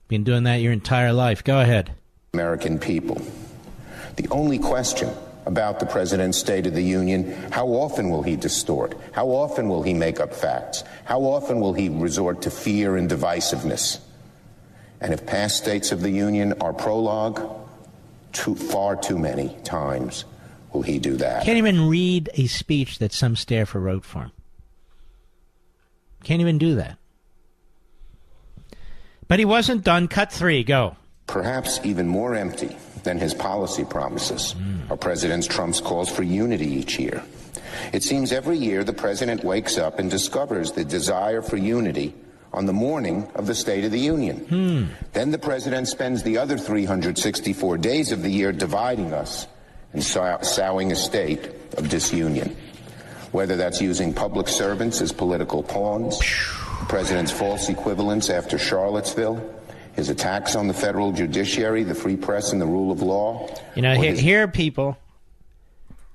Been doing that your entire life. Go ahead. American people. The only question about the president's State of the Union, how often will he distort? How often will he make up facts? How often will he resort to fear and divisiveness? And if past States of the Union are prologue, far too many times will he do that. Can't even read a speech that some staffer wrote for him. Can't even do that. But he wasn't done. Cut 3, go. Perhaps even more empty than his policy promises are President Trump's calls for unity each year. It seems every year the president wakes up and discovers the desire for unity on the morning of the State of the Union. Then the president spends the other 364 days of the year dividing us and sowing a state of disunion. Whether that's using public servants as political pawns, the president's false equivalence after Charlottesville, his attacks on the federal judiciary, the free press, and the rule of law. You know, here are people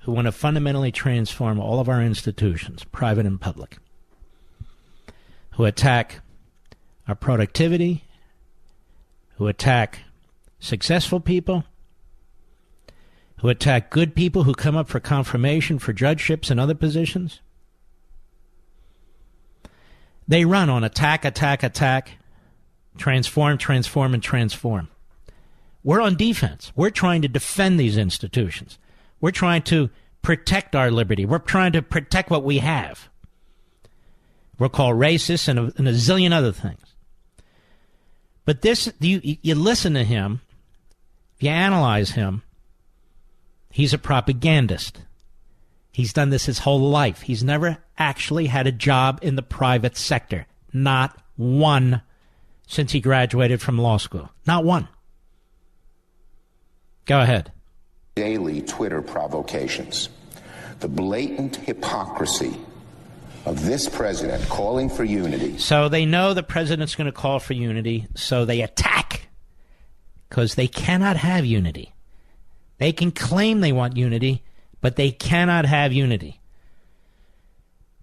who want to fundamentally transform all of our institutions, private and public, who attack our productivity, who attack successful people, who attack good people who come up for confirmation for judgeships and other positions. They run on attack, attack, attack, transform, transform, and transform. We're on defense. We're trying to defend these institutions. We're trying to protect our liberty. We're trying to protect what we have. We're called racists and a zillion other things. But this, you listen to him, if you analyze him, he's a propagandist. He's done this his whole life. He's never actually had a job in the private sector. Not one since he graduated from law school. Not one. Go ahead. Daily Twitter provocations. The blatant hypocrisy of this president calling for unity. So they know the president's going to call for unity, so they attack because they cannot have unity. They can claim they want unity, but they cannot have unity.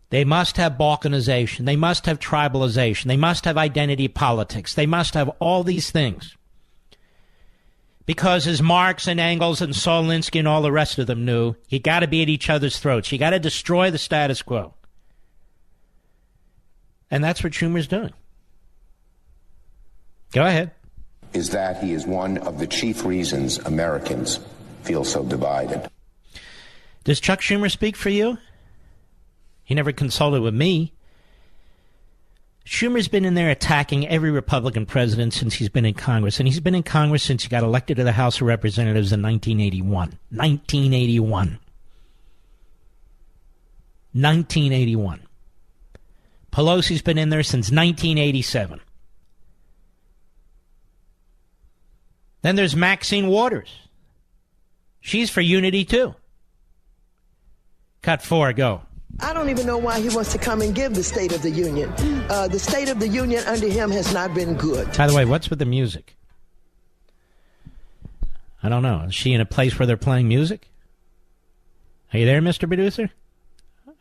They must have balkanization. They must have tribalization. They must have identity politics. They must have all these things. Because as Marx and Engels and Saul Alinsky and all the rest of them knew, you got to be at each other's throats. You got to destroy the status quo. And that's what Schumer's doing. Go ahead. Is that he is one of the chief reasons Americans feel so divided. Does Chuck Schumer speak for you? He never consulted with me. Schumer's been in there attacking every Republican president since he's been in Congress. And he's been in Congress since he got elected to the House of Representatives in 1981. 1981. Pelosi's been in there since 1987. Then there's Maxine Waters. She's for unity, too. Cut 4, go. I don't even know why he wants to come and give the State of the Union. The State of the Union under him has not been good. By the way, what's with the music? I don't know. Is she in a place where they're playing music? Are you there, Mr. Producer?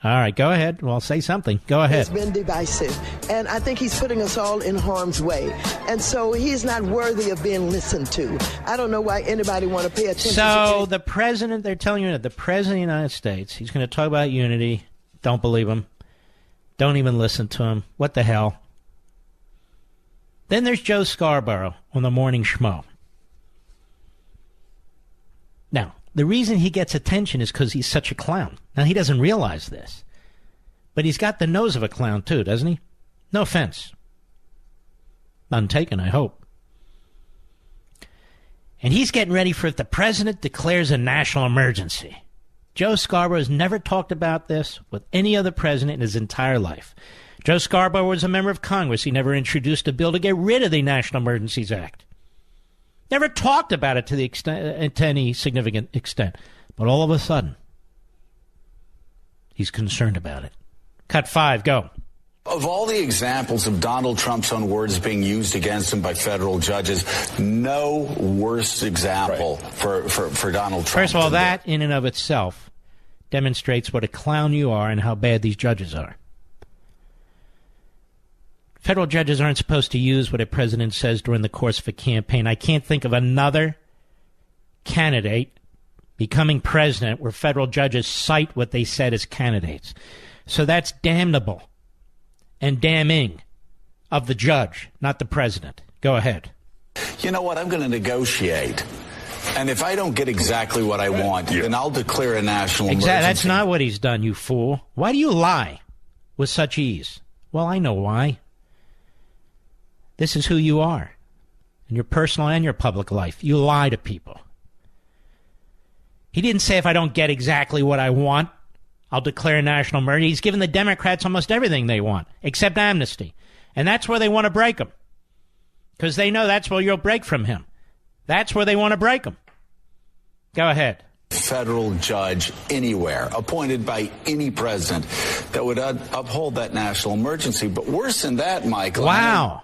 All right, go ahead. Well, say something. Go ahead. It's been divisive, and I think he's putting us all in harm's way. And so he's not worthy of being listened to. I don't know why anybody want to pay attention to the president, they're telling you that the president of the United States, he's going to talk about unity. Don't believe him. Don't even listen to him. What the hell? Then there's Joe Scarborough on the Morning Schmo. Now, the reason he gets attention is because he's such a clown. Now, he doesn't realize this. But he's got the nose of a clown, too, doesn't he? No offense. None taken, I hope. And he's getting ready for if the president declares a national emergency. Joe Scarborough has never talked about this with any other president in his entire life. Joe Scarborough was a member of Congress. He never introduced a bill to get rid of the National Emergencies Act. Never talked about it to any significant extent. But all of a sudden, he's concerned about it. Cut 5, go. Of all the examples of Donald Trump's own words being used against him by federal judges, no worse example for Donald Trump. First of all, that in and of itself demonstrates what a clown you are and how bad these judges are. Federal judges aren't supposed to use what a president says during the course of a campaign. I can't think of another candidate becoming president where federal judges cite what they said as candidates. So that's damnable and damning of the judge, not the president. Go ahead. You know what? I'm going to negotiate. And if I don't get exactly what I want, then I'll declare a national emergency. That's not what he's done, you fool. Why do you lie with such ease? Well, I know why. This is who you are in your personal and your public life. You lie to people. He didn't say if I don't get exactly what I want, I'll declare a national emergency. He's given the Democrats almost everything they want, except amnesty. And that's where they want to break him. Because they know that's where you'll break from him. That's where they want to break him. Go ahead. Federal judge anywhere, appointed by any president, that would uphold that national emergency. But worse than that, Michael. Wow.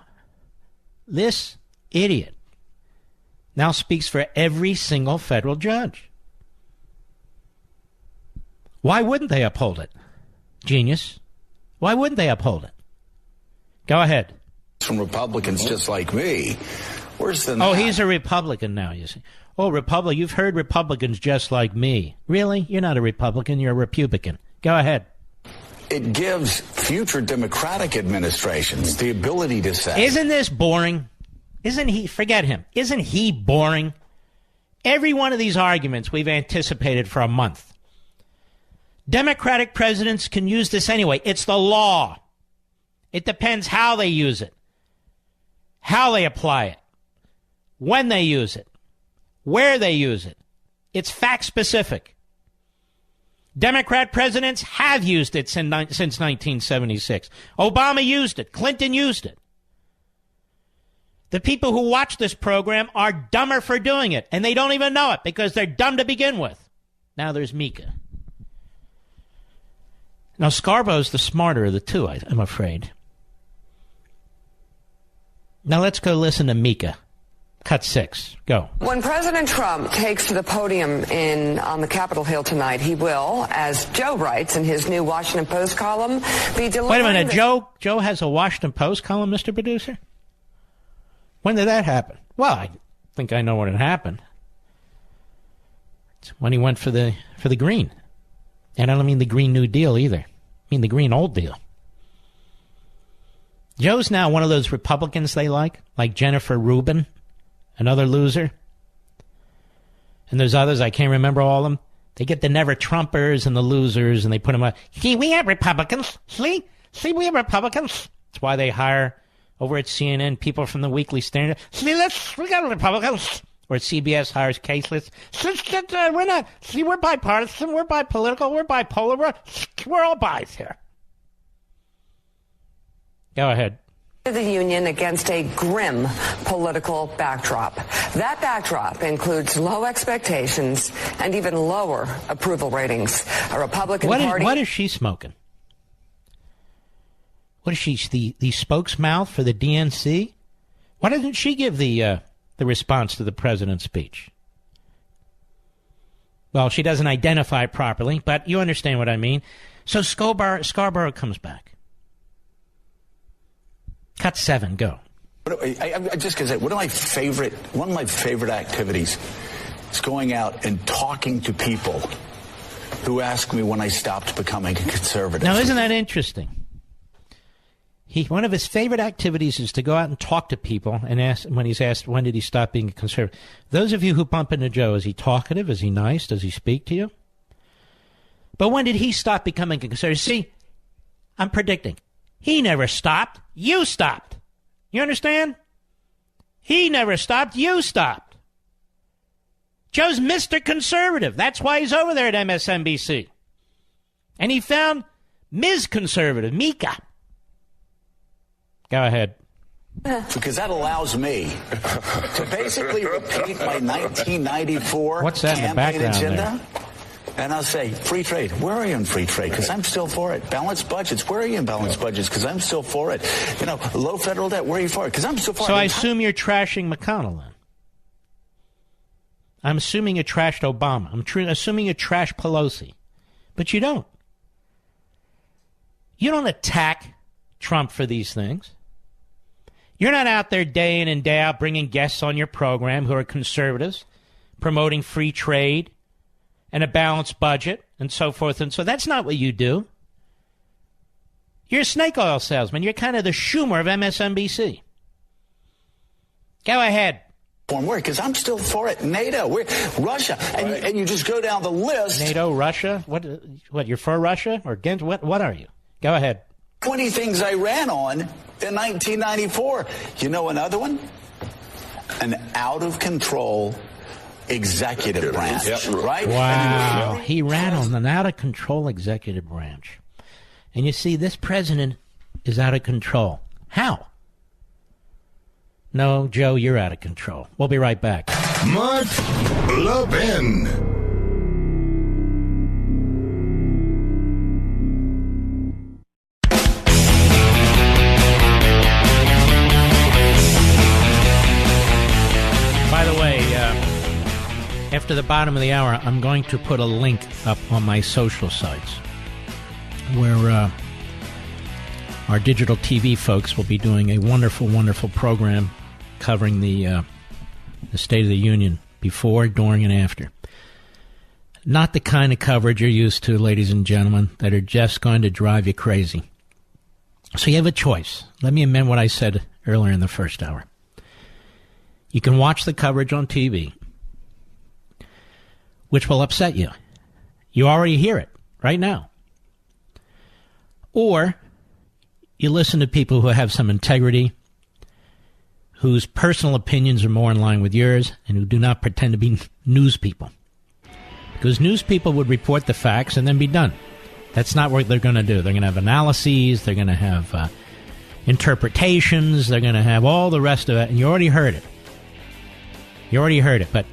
This idiot now speaks for every single federal judge. Why wouldn't they uphold it? Genius. Why wouldn't they uphold it? Go ahead. From Republicans just like me. Worse than that. Oh, he's a Republican now, you see. Oh, Republican. You've heard Republicans just like me. Really? You're not a Republican. You're a Republican. Go ahead. It gives future Democratic administrations the ability to say... Isn't this boring? Isn't he... Forget him. Isn't he boring? Every one of these arguments we've anticipated for a month. Democratic presidents can use this anyway. It's the law. It depends how they use it, how they apply it, when they use it, where they use it. It's fact-specific. Democrat presidents have used it since 1976. Obama used it. Clinton used it. The people who watch this program are dumber for doing it, and they don't even know it because they're dumb to begin with. Now there's Mika. Now, Scarborough's the smarter of the two, I'm afraid. Now let's go listen to Mika. Cut 6. Go. When President Trump takes to the podium on the Capitol Hill tonight, he will, as Joe writes in his new Washington Post column, be delivering... Wait a minute. Joe has a Washington Post column, Mr. Producer? When did that happen? Well, I think I know when it happened. It's when he went for the green. And I don't mean the Green New Deal either. I mean the Green Old Deal. Joe's now one of those Republicans they like Jennifer Rubin, another loser. And there's others, I can't remember all of them. They get the never-Trumpers and the losers, and they put them up. See, we have Republicans. See, we have Republicans. That's why they hire over at CNN people from the Weekly Standard. See, we got Republicans. Or CBS hires caseless. We're not. See, we're bipartisan. We're bipolitical. We're bipolar. We're all bis here. Go ahead. The union against a grim political backdrop. That backdrop includes low expectations and even lower approval ratings. A Republican Party... What is she smoking? What is she, the spokesmouth for the DNC? Why doesn't she give the response to the president's speech? Well, she doesn't identify properly, but you understand what I mean. So Scarborough comes back. Cut 7, go. I'm just going to say, one of my favorite activities is going out and talking to people who ask me when I stopped becoming a conservative. Now, isn't that interesting? One of his favorite activities is to go out and talk to people and ask, when he's asked, when did he stop being a conservative? Those of you who bump into Joe, is he talkative? Is he nice? Does he speak to you? But when did he stop becoming a conservative? See, I'm predicting. He never stopped. You stopped. You understand? He never stopped. You stopped. Joe's Mr. Conservative. That's why he's over there at MSNBC. And he found Ms. Conservative, Mika. Go ahead. Because that allows me to basically repeat my 1994 What's that campaign agenda. There? And I'll say, free trade. Where are you in free trade? Because I'm still for it. Balanced budgets. Where are you in balanced budgets? Because I'm still for it. Low federal debt. Where are you for it? Because I'm still for it. So I assume you're trashing McConnell then. I'm assuming you trashed Obama. I'm assuming you trashed Pelosi. But you don't. You don't attack Trump for these things. You're not out there day in and day out bringing guests on your program who are conservatives, promoting free trade and a balanced budget and so forth. And so that's not what you do. You're a snake oil salesman. You're kind of the Schumer of MSNBC. Go ahead. Because I'm still for it. NATO, Russia, and you just go down the list. NATO, Russia? What? You're for Russia or against? What are you? Go ahead. 20 things I ran on in 1994. You know another one? An out-of-control executive branch, right? Wow. He ran on an out-of-control executive branch. And you see, this president is out of control. How? No, Joe, you're out of control. We'll be right back. Mark Levin. By the way, after the bottom of the hour, I'm going to put a link up on my social sites where our digital TV folks will be doing a wonderful, wonderful program covering the State of the Union before, during, and after. Not the kind of coverage you're used to, ladies and gentlemen, that are just going to drive you crazy. So you have a choice. Let me amend what I said earlier in the first hour. You can watch the coverage on TV, which will upset you. You already hear it right now. Or you listen to people who have some integrity, whose personal opinions are more in line with yours, and who do not pretend to be news people. Because news people would report the facts and then be done. That's not what they're going to do. They're going to have analyses, they're going to have interpretations, they're going to have all the rest of it, and you already heard it. But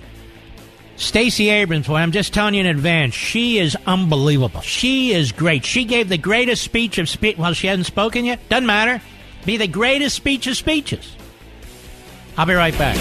Stacey Abrams, boy, I'm just telling you in advance, she is unbelievable. She is great. She gave the greatest speech of well, she hasn't spoken yet. Doesn't matter. Be the greatest speech of speeches. I'll be right back.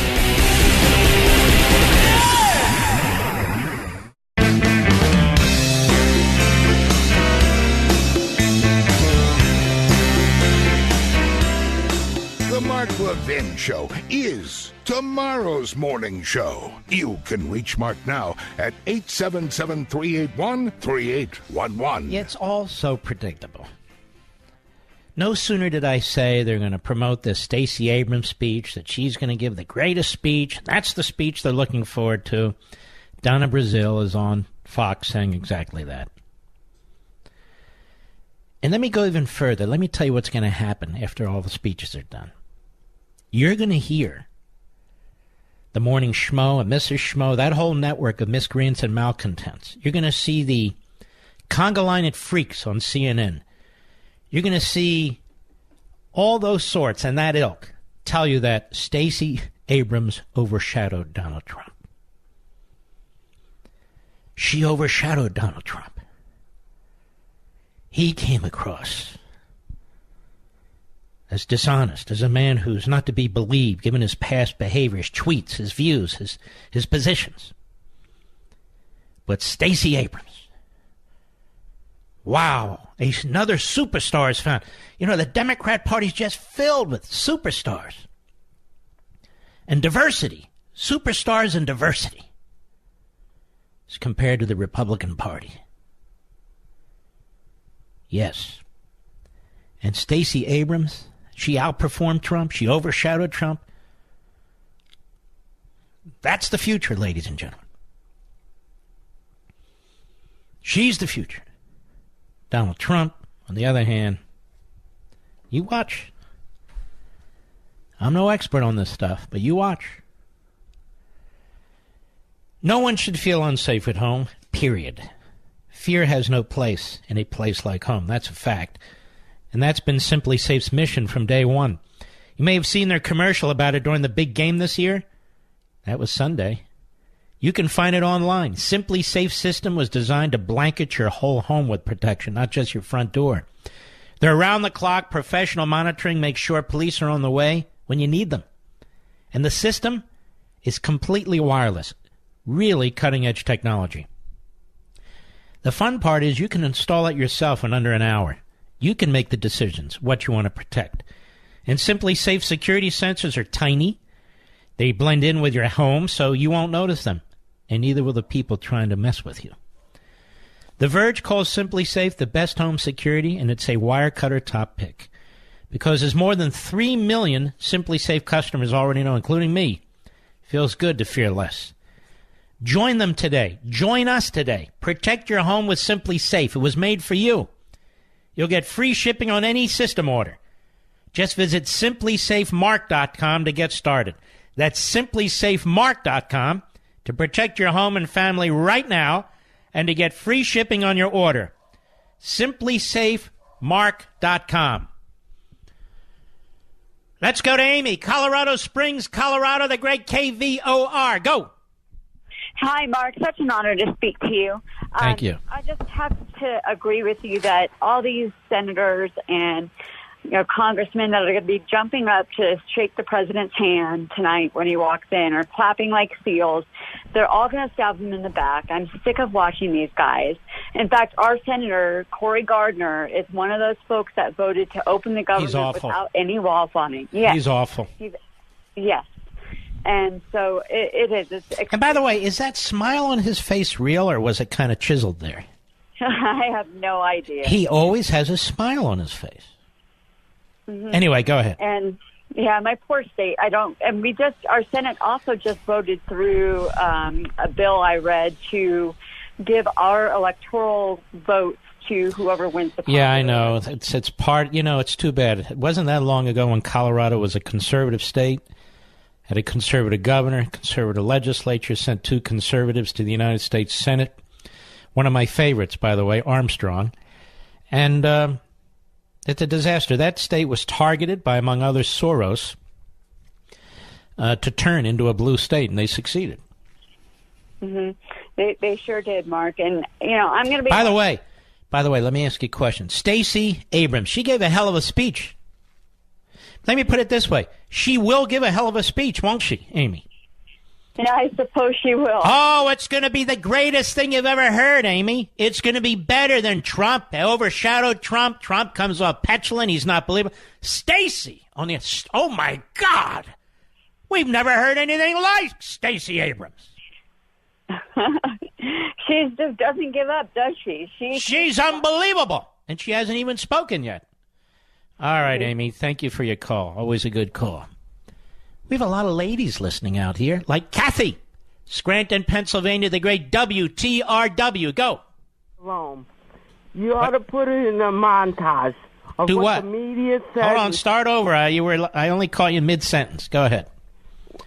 The Mark Levin Show is tomorrow's morning show. You can reach Mark now at 877-381-3811. It's all so predictable. No sooner did I say they're going to promote this Stacey Abrams speech, that she's going to give the greatest speech. That's the speech they're looking forward to. Donna Brazile is on Fox saying exactly that. And let me go even further. Let me tell you what's going to happen after all the speeches are done. You're going to hear the Morning Schmo and Mrs. Schmo, that whole network of miscreants and malcontents. You're going to see the conga line freaks on CNN. You're going to see all those sorts and that ilk tell you that Stacey Abrams overshadowed Donald Trump. She overshadowed Donald Trump. He came across as dishonest, as a man who's not to be believed, given his past behavior, his tweets, his views, his positions. But Stacey Abrams, wow, another superstar is found. You know, the Democrat Party's just filled with superstars and diversity. Superstars and diversity as compared to the Republican Party. Yes. And Stacey Abrams, she outperformed Trump. She overshadowed Trump. That's the future, ladies and gentlemen. She's the future. Donald Trump, on the other hand, you watch. I'm no expert on this stuff, but you watch. No one should feel unsafe at home, period. Fear has no place in a place like home. That's a fact. And that's been Simply Safe's mission from day one. You may have seen their commercial about it during the big game this year. That was Sunday. You can find it online. Simply Safe system was designed to blanket your whole home with protection, not just your front door. Their around-the-clock professional monitoring makes sure police are on the way when you need them. And the system is completely wireless. Really cutting-edge technology. The fun part is you can install it yourself in under an hour. You can make the decisions, what you want to protect. And Simply Safe security sensors are tiny. They blend in with your home, so you won't notice them. and neither will the people trying to mess with you. The Verge calls Simply Safe the best home security, and it's a Wirecutter top pick. Because as more than 3 million Simply Safe customers already know, including me, feels good to fear less. Join them today. Join us today. Protect your home with Simply Safe. It was made for you. You'll get free shipping on any system order. Just visit simplysafemark.com to get started. That's simplysafemark.com to protect your home and family right now and to get free shipping on your order. simplysafemark.com. Let's go to Amy, Colorado Springs, Colorado, the great KVOR. Go. Hi, Mark. Such an honor to speak to you. Thank you. I just have to agree with you that all these senators and congressmen that are going to be jumping up to shake the president's hand tonight when he walks in or clapping like seals, they're all going to stab him in the back. I'm sick of watching these guys. In fact, our senator, Cory Gardner, is one of those folks that voted to open the government without any wall funding. Yes. He's awful. Yes. And so it is. And by the way, is that smile on his face real, or was it kind of chiseled there? I have no idea. He always has a smile on his face. Mm-hmm. Anyway, go ahead. And yeah, my poor state. Our Senate also just voted through a bill I read to give our electoral votes to whoever wins the Yeah, I know. It's part, it's too bad. It wasn't that long ago when Colorado was a conservative state, had a conservative governor, conservative legislature, sent 2 conservatives to the United States Senate. One of my favorites, by the way, Armstrong. And it's a disaster. That state was targeted by, among others, Soros, to turn into a blue state, and they succeeded. Mm-hmm. They sure did, Mark. And, I'm going to be... By the way, let me ask you a question. Stacey Abrams, she gave a hell of a speech. Let me put it this way. She will give a hell of a speech, won't she, Amy? Yeah, I suppose she will. Oh, it's going to be the greatest thing you've ever heard, Amy. It's going to be better than Trump. They overshadowed Trump. Trump comes off petulant. He's not believable. Stacey, oh, my God. We've never heard anything like Stacey Abrams. She just doesn't give up, does she? She's unbelievable. And she hasn't even spoken yet. All right, Amy, thank you for your call. Always a good call. We have a lot of ladies listening out here, like Kathy, Scranton, Pennsylvania, the great WTRW. Go. Rome. You ought to put it in a montage of Do what the media said. Hold on, start over. I only caught you mid-sentence. Go ahead.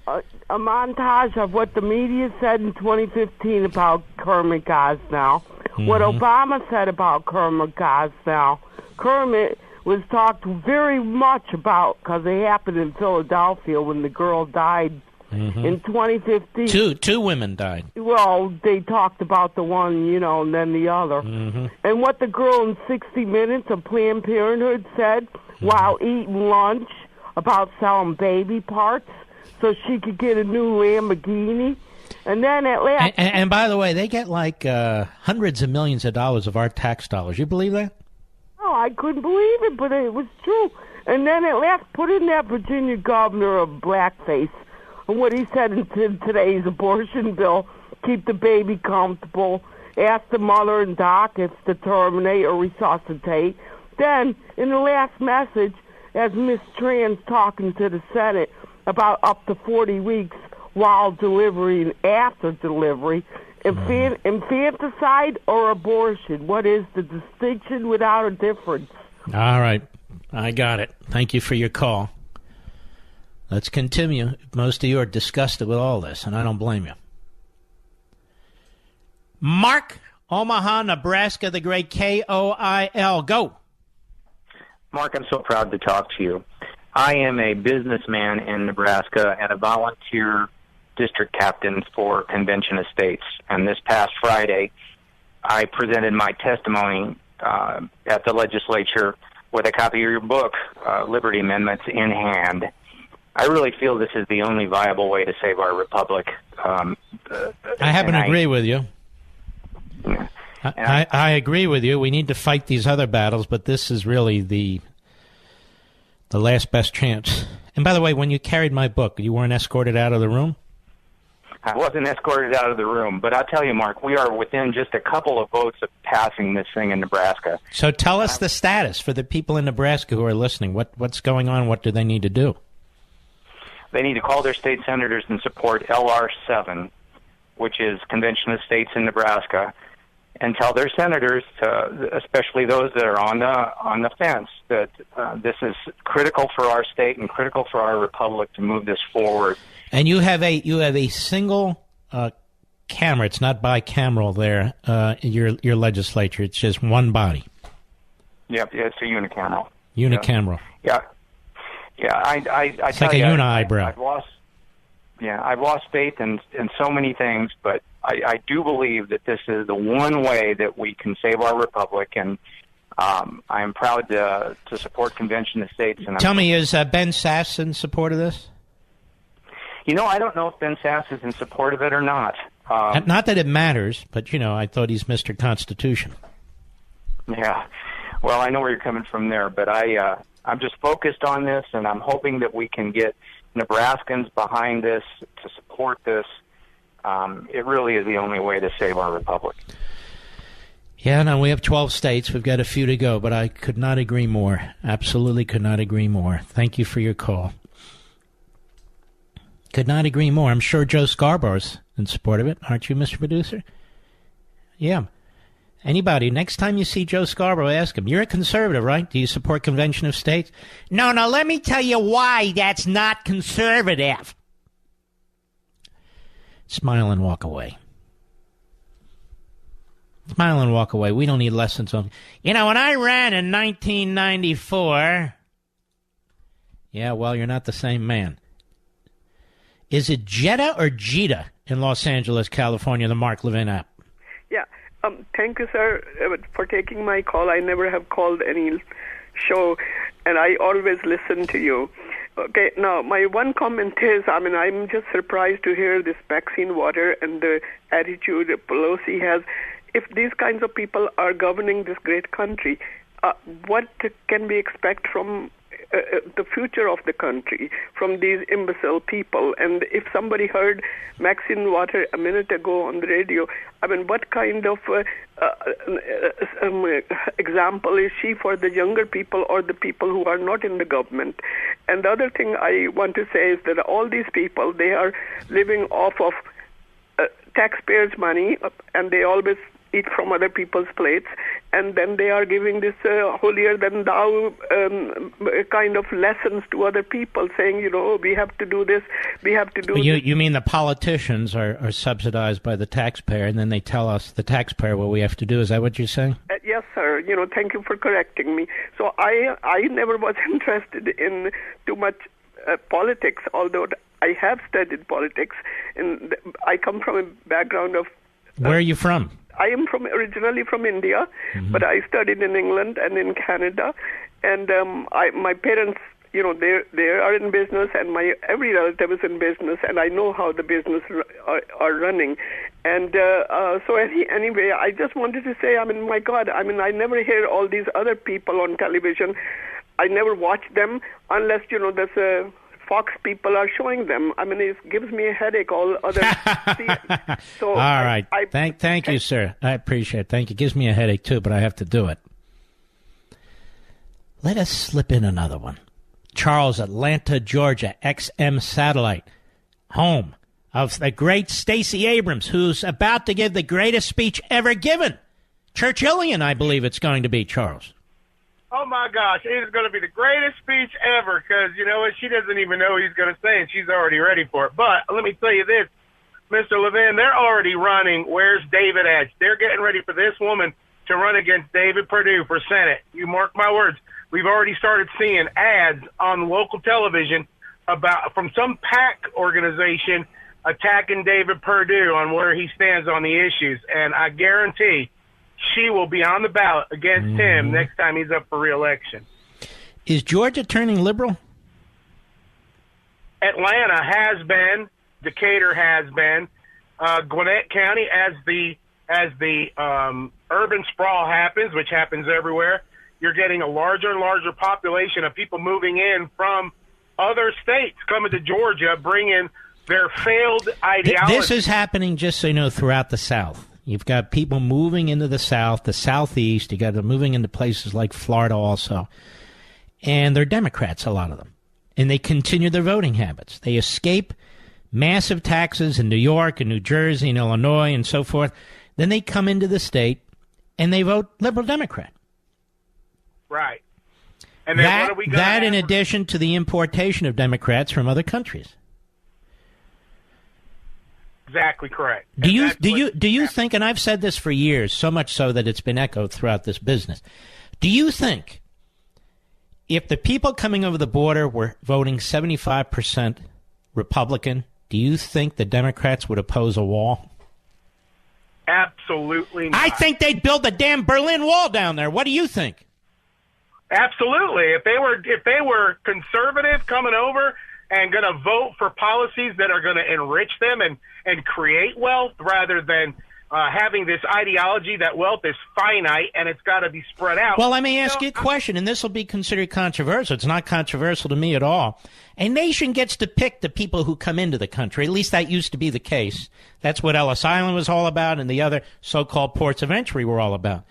A montage of what the media said in 2015 about Kermit Gosnell, what Obama said about Kermit Gosnell. Kermit was talked very much about because it happened in Philadelphia when the girl died in 2015. Two women died. Well, they talked about the one, and then the other. And what the girl in 60 Minutes of Planned Parenthood said while eating lunch about selling baby parts so she could get a new Lamborghini. And then at last... And by the way, they get like hundreds of millions of dollars of our tax dollars. You believe that? Oh, I couldn't believe it, but it was true. And then at last, put in that Virginia governor of blackface and what he said in today's abortion bill, keep the baby comfortable, ask the mother and doc if to terminate or resuscitate. Then, in the last message, as Miss Tran's talking to the Senate about up to 40 weeks while delivery and after delivery, infanticide or abortion? What is the distinction without a difference? All right. I got it. Thank you for your call. Let's continue. Most of you are disgusted with all this, and I don't blame you. Mark, Omaha, Nebraska, the great KOIL. Go. Mark, I'm so proud to talk to you. I am a businessman in Nebraska and a volunteer district captain for Convention Estates. And this past Friday, I presented my testimony at the legislature with a copy of your book, Liberty Amendments, in hand. I really feel this is the only viable way to save our republic. I happen to agree with you. I agree with you. We need to fight these other battles, but this is really the last best chance. And by the way, when you carried my book, you weren't escorted out of the room? I wasn't escorted out of the room. But I'll tell you, Mark, we are within just a couple of votes of passing this thing in Nebraska. So tell us the status for the people in Nebraska who are listening. What's going on? What do they need to do? They need to call their state senators and support LR7, which is Convention of States in Nebraska, and tell their senators, especially those that are on the fence, that this is critical for our state and critical for our republic to move this forward. And you have a single camera. It's not bicameral there. Your legislature. It's just one body. Yep, it's a unicameral. Unicameral. Yeah. I it's like a unibrow. I've lost faith in so many things, but I do believe that this is the one way that we can save our republic, and I am proud to support Convention of States. And Tell me, is Ben Sasse in support of this? I don't know if Ben Sasse is in support of it or not. Not that it matters, but, I thought he's Mr. Constitution. Yeah. Well, I know where you're coming from there, but I'm just focused on this, and I'm hoping that we can get Nebraskans behind this to support this. It really is the only way to save our republic. Yeah, no, we have 12 states. We've got a few to go, but I could not agree more. Absolutely could not agree more. Thank you for your call. Could not agree more. I'm sure Joe Scarborough's in support of it. Aren't you, Mr. Producer? Yeah. Anybody, next time you see Joe Scarborough, ask him, you're a conservative, right? Do you support Convention of States? No, let me tell you why that's not conservative. Smile and walk away. Smile and walk away. We don't need lessons on... when I ran in 1994... Yeah, well, you're not the same man. Is it Jetta or Jetta in Los Angeles, California, the Mark Levin app? Yeah. Thank you, sir, for taking my call. I never have called any show, and I always listen to you. Okay, now, my one comment is, I'm just surprised to hear this vaccine water and the attitude Pelosi has. If these kinds of people are governing this great country, what can we expect from the future of the country from these imbecile people? And if somebody heard Maxine Waters a minute ago on the radio, what kind of example is she for the younger people or the people who are not in the government? And the other thing I want to say is that all these people, they are living off of taxpayers' money, and they always eat from other people's plates, and then they are giving this holier-than-thou kind of lessons to other people, saying, we have to do this, we have to do this. You mean the politicians are subsidized by the taxpayer, and then they tell us, the taxpayer, what we have to do? Is that what you're saying? Yes, sir. Thank you for correcting me. So I never was interested in too much politics, although I have studied politics, and I come from a background of... Where are you from? I am originally from India, but I studied in England and in Canada, and my parents, they are in business, and every relative is in business, and I know how the business are running, and so anyway, I just wanted to say, my God, I never hear all these other people on television. I never watch them unless there's a Fox people are showing them. It gives me a headache. All other. So all right. Thank you, sir. I appreciate it. Thank you. It gives me a headache too, but I have to do it. Let us slip in another one. Charles, Atlanta, Georgia, XM Satellite, home of the great Stacey Abrams, who's about to give the greatest speech ever given. Churchillian, I believe it's going to be, Charles. Oh, my gosh, it is going to be the greatest speech ever because, she doesn't even know what he's going to say, and she's already ready for it. But let me tell you this, Mr. Levin, they're already running Where's David at? They're getting ready for this woman to run against David Perdue for Senate. You mark my words. We've already started seeing ads on local television from some PAC organization attacking David Perdue on where he stands on the issues. And I guarantee she will be on the ballot against him next time he's up for re-election. Is Georgia turning liberal? Atlanta has been. Decatur has been. Gwinnett County, as the urban sprawl happens, which happens everywhere, you're getting a larger and larger population of people moving in from other states, coming to Georgia, bringing their failed ideology. This is happening, just so you know, throughout the South. You've got people moving into the South, the Southeast. You got them moving into places like Florida also. And they're Democrats, a lot of them. And they continue their voting habits. They escape massive taxes in New York and New Jersey and Illinois and so forth. Then they come into the state and they vote liberal Democrat. Right. And then what are we going to have? In addition to the importation of Democrats from other countries. Exactly correct. Do you think, and I've said this for years, so much so that it's been echoed throughout this business, do you think if the people coming over the border were voting 75% Republican, do you think the Democrats would oppose a wall? Absolutely not. I think they'd build the damn Berlin Wall down there. What do you think? Absolutely. If they were conservative coming over and going to vote for policies that are going to enrich them and create wealth rather than having this ideology that wealth is finite and it's got to be spread out. Well, let me ask you a question, and this will be considered controversial. It's not controversial to me at all. A nation gets to pick the people who come into the country. At least that used to be the case. That's what Ellis Island was all about and the other so-called ports of entry were all about.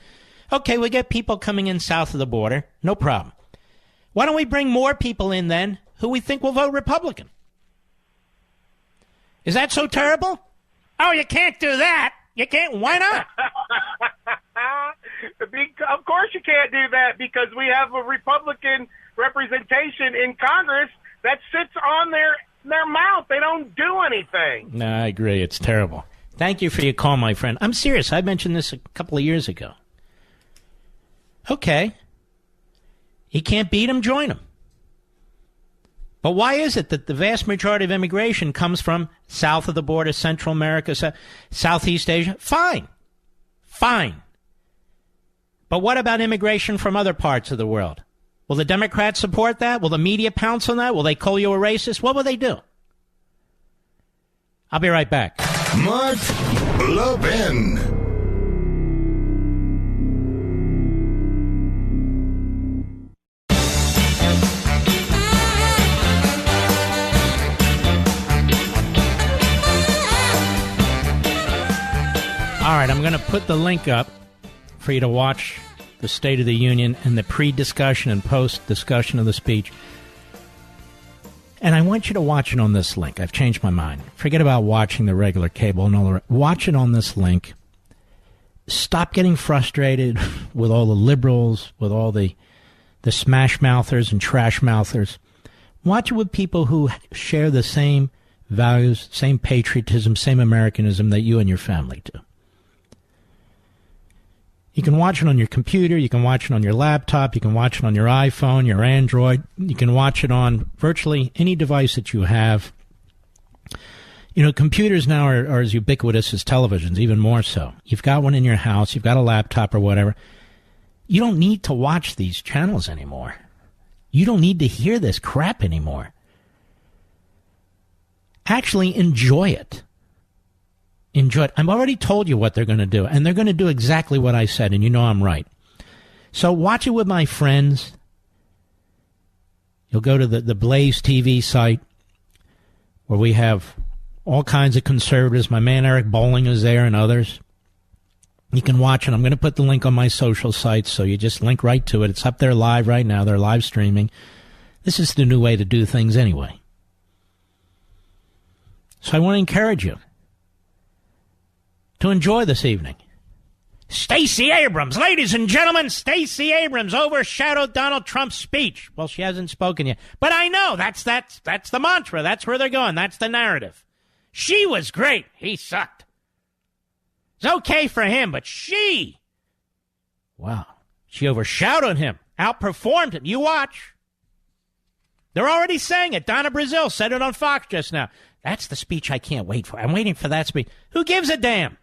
Okay, we get people coming in south of the border. No problem. Why don't we bring more people in then who we think will vote Republican? Is that so terrible? Oh, you can't do that. You can't. Why not? Of course you can't do that because we have a Republican representation in Congress that sits on their mouth. They don't do anything. No, I agree. It's terrible. Thank you for your call, my friend. I'm serious. I mentioned this a couple of years ago. Okay. You can't beat him, join him. But why is it that the vast majority of immigration comes from south of the border, Central America, Southeast Asia? Fine. But what about immigration from other parts of the world? Will the Democrats support that? Will the media pounce on that? Will they call you a racist? What will they do? I'll be right back. Mark Levin. All right, I'm going to put the link up for you to watch the State of the Union and the pre-discussion and post-discussion of the speech. And I want you to watch it on this link. I've changed my mind. Forget about watching the regular cable and all the rest. Watch it on this link. Stop getting frustrated with all the liberals, with all the smash-mouthers and trash-mouthers. Watch it with people who share the same values, same patriotism, same Americanism that you and your family do. You can watch it on your computer, you can watch it on your laptop, you can watch it on your iPhone, your Android, you can watch it on virtually any device that you have. You know, computers now are as ubiquitous as televisions, even more so. You've got one in your house, you've got a laptop or whatever. You don't need to watch these channels anymore. You don't need to hear this crap anymore. Actually, enjoy it. Enjoy it. I've already told you what they're going to do, and they're going to do exactly what I said, and you know I'm right. So watch it with my friends. You'll go to the Blaze TV site, where we have all kinds of conservatives. My man Eric Bolling is there and others. You can watch it. I'm going to put the link on my social sites, so you just link right to it. It's up there live right now. They're live streaming. This is the new way to do things anyway. So I want to encourage you to enjoy this evening. Stacey Abrams, ladies and gentlemen, Stacey Abrams overshadowed Donald Trump's speech. Well, she hasn't spoken yet, but I know that's the mantra. That's where they're going. That's the narrative. She was great. He sucked. It's okay for him, but she overshadowed him, outperformed him. You watch. They're already saying it. Donna Brazile said it on Fox just now. That's the speech I can't wait for. I'm waiting for that speech. Who gives a damn?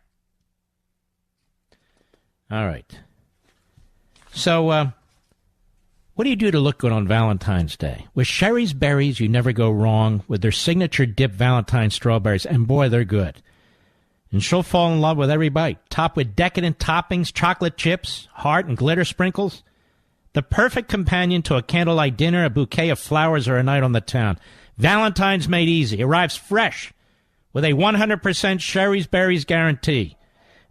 All right. So, what do you do to look good on Valentine's Day? With Sherry's Berries, you never go wrong with their signature dip Valentine strawberries, and boy, they're good. And she'll fall in love with every bite. Topped with decadent toppings, chocolate chips, heart, and glitter sprinkles. The perfect companion to a candlelight dinner, a bouquet of flowers, or a night on the town. Valentine's made easy. Arrives fresh with a 100% Sherry's Berries guarantee.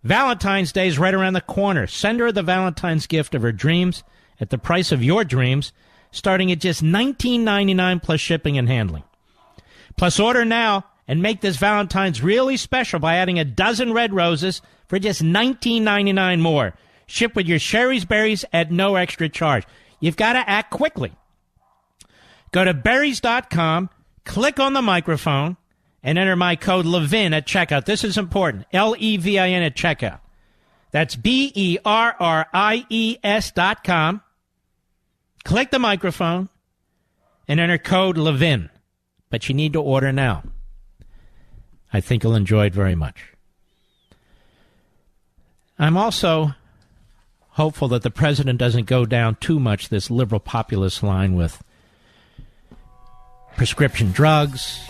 Valentine's Day is right around the corner. Send her the Valentine's gift of her dreams at the price of your dreams, starting at just $19.99 plus shipping and handling. Plus, order now and make this Valentine's really special by adding a dozen red roses for just $19.99 more. Ship with your Sherry's Berries at no extra charge. You've got to act quickly. Go to berries.com, click on the microphone, and enter my code Levin at checkout. This is important. Levin at checkout. That's BERRIES.com. Click the microphone and enter code Levin. But you need to order now. I think you'll enjoy it very much. I'm also hopeful that the president doesn't go down too much this liberal populist line with prescription drugs,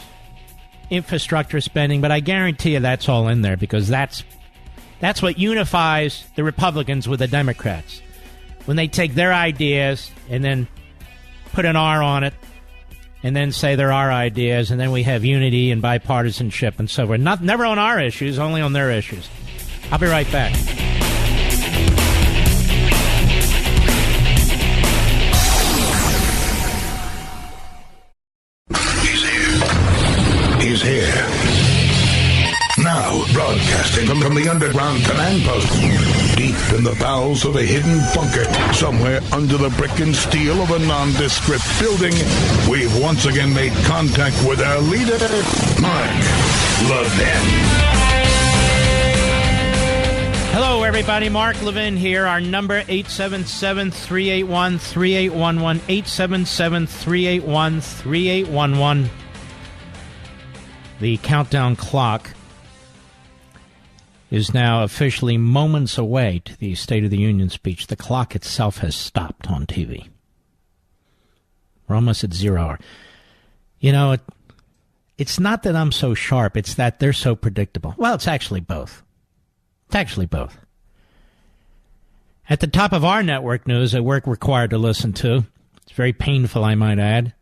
infrastructure spending, but I guarantee you that's all in there because that's what unifies the Republicans with the Democrats. When they take their ideas and then put an R on it and then say they're our ideas, and then we have unity and bipartisanship and so forth. Never on our issues, only on their issues. I'll be right back. He's here. Now, broadcasting from the underground command post, deep in the bowels of a hidden bunker, somewhere under the brick and steel of a nondescript building, we've once again made contact with our leader, Mark Levin. Hello, everybody. Mark Levin here. Our number, 877-381-3811, 877-381-3811. The countdown clock is now officially moments away to the State of the Union speech. The clock itself has stopped on TV. We're almost at 0 hour. You know, it's not that I'm so sharp. It's that they're so predictable. Well, it's actually both. At the top of our network news that we're required to listen to, it's very painful, I might add.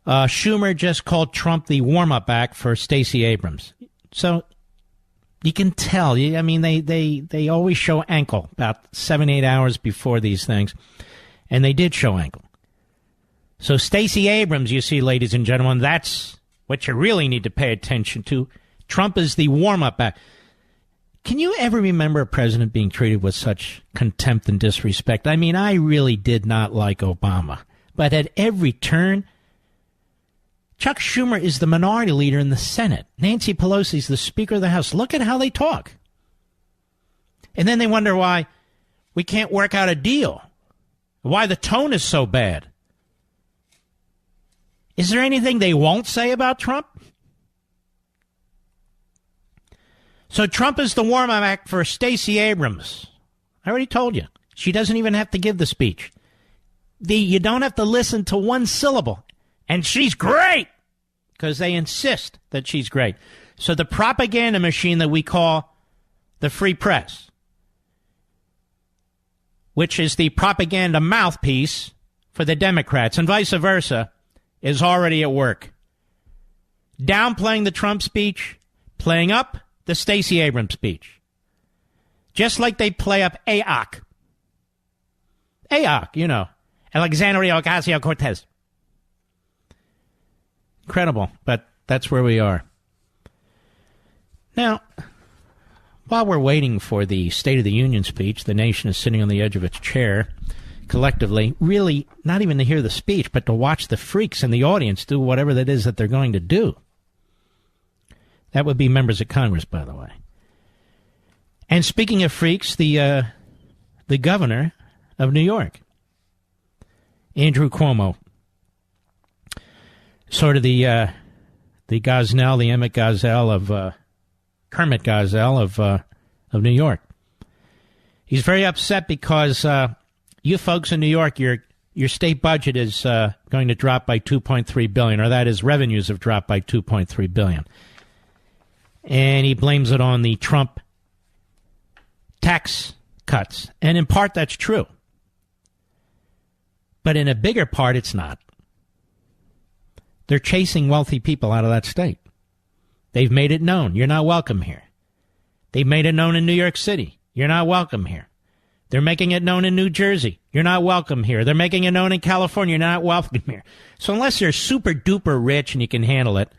Schumer just called Trump the warm-up act for Stacey Abrams. So you can tell. I mean, they always show ankle about 7-8 hours before these things, and they did show ankle. So Stacey Abrams, you see, ladies and gentlemen, that's what you really need to pay attention to. Trump is the warm-up act. Can you ever remember a president being treated with such contempt and disrespect? I mean, I really did not like Obama, but at every turn, Chuck Schumer is the minority leader in the Senate. Nancy Pelosi is the Speaker of the House. Look at how they talk. And then they wonder why we can't work out a deal, why the tone is so bad. Is there anything they won't say about Trump? So Trump is the warm-up act for Stacey Abrams. I already told you. She doesn't even have to give the speech. You don't have to listen to one syllable. And she's great because they insist that she's great. So the propaganda machine that we call the free press, which is the propaganda mouthpiece for the Democrats and vice versa, is already at work. Downplaying the Trump speech, playing up the Stacey Abrams speech. Just like they play up AOC. AOC, you know, Alexandria Ocasio-Cortez. Incredible, but that's where we are. Now, while we're waiting for the State of the Union speech, the nation is sitting on the edge of its chair, collectively, really not even to hear the speech, but to watch the freaks in the audience do whatever that is that they're going to do. That would be members of Congress, by the way. And speaking of freaks, the governor of New York, Andrew Cuomo, sort of the Gosnell, the Emmett Gazelle of Kermit Gazelle of New York. He's very upset because you folks in New York, your state budget is going to drop by $2.3 billion, or that is, revenues have dropped by $2.3 billion. And he blames it on the Trump tax cuts. And in part, that's true. But in a bigger part, it's not. They're chasing wealthy people out of that state. They've made it known. You're not welcome here. They've made it known in New York City. You're not welcome here. They're making it known in New Jersey. You're not welcome here. They're making it known in California. You're not welcome here. So unless you're super duper rich and you can handle it,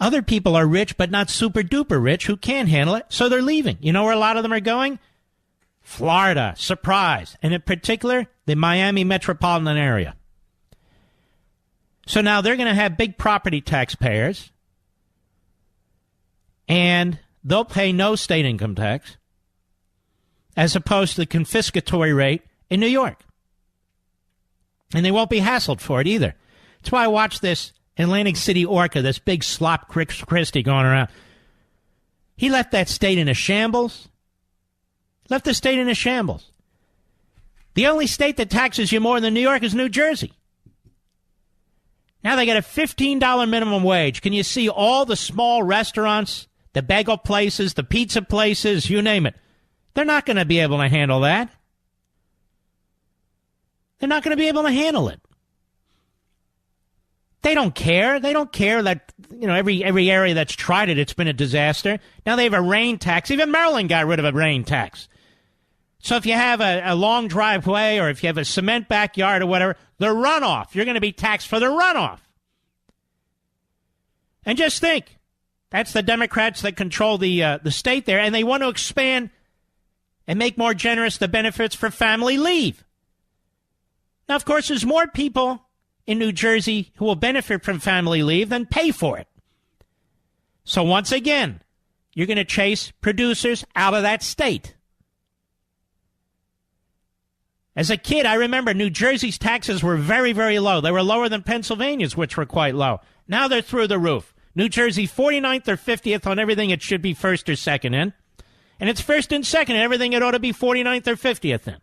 other people are rich but not super duper rich who can't handle it, so they're leaving. You know where a lot of them are going? Florida. Surprise. And in particular, the Miami metropolitan area. So now they're going to have big property taxpayers, and they'll pay no state income tax, as opposed to the confiscatory rate in New York. And they won't be hassled for it either. That's why I watched this Atlantic City Orca, this big slop Christie going around. He left that state in a shambles. Left the state in a shambles. The only state that taxes you more than New York is New Jersey. Now they got a $15 minimum wage. Can you see all the small restaurants, the bagel places, the pizza places, you name it? They're not going to be able to handle that. They're not going to be able to handle it. They don't care. They don't care that, you know, every area that's tried it, it's been a disaster. Now they have a rain tax. Even Maryland got rid of a rain tax. So if you have a long driveway or if you have a cement backyard or whatever, the runoff, you're going to be taxed for the runoff. And just think, that's the Democrats that control the state there, and they want to expand and make more generous the benefits for family leave. Now, of course, there's more people in New Jersey who will benefit from family leave than pay for it. So once again, you're going to chase producers out of that state. As a kid, I remember New Jersey's taxes were very, very low. They were lower than Pennsylvania's, which were quite low. Now they're through the roof. New Jersey, 49th or 50th on everything it should be first or second in. And it's first and second in everything it ought to be 49th or 50th in.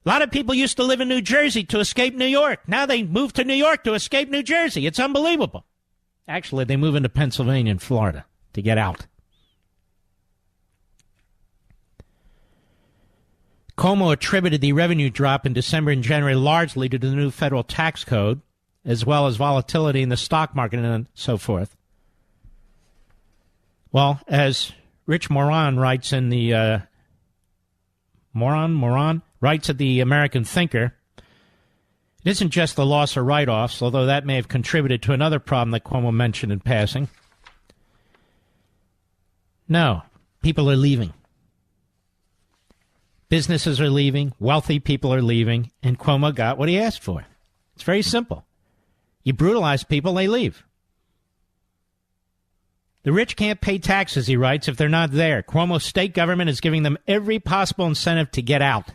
A lot of people used to live in New Jersey to escape New York. Now they move to New York to escape New Jersey. It's unbelievable. Actually, they move into Pennsylvania and Florida to get out. Cuomo attributed the revenue drop in December and January largely to the new federal tax code, as well as volatility in the stock market and so forth. Well, as Rich Moran writes in the Moran writes at the American Thinker, it isn't just the loss of write-offs, although that may have contributed to another problem that Cuomo mentioned in passing. No, people are leaving. Businesses are leaving, wealthy people are leaving, and Cuomo got what he asked for. It's very simple. You brutalize people, they leave. The rich can't pay taxes, he writes, if they're not there. Cuomo's state government is giving them every possible incentive to get out.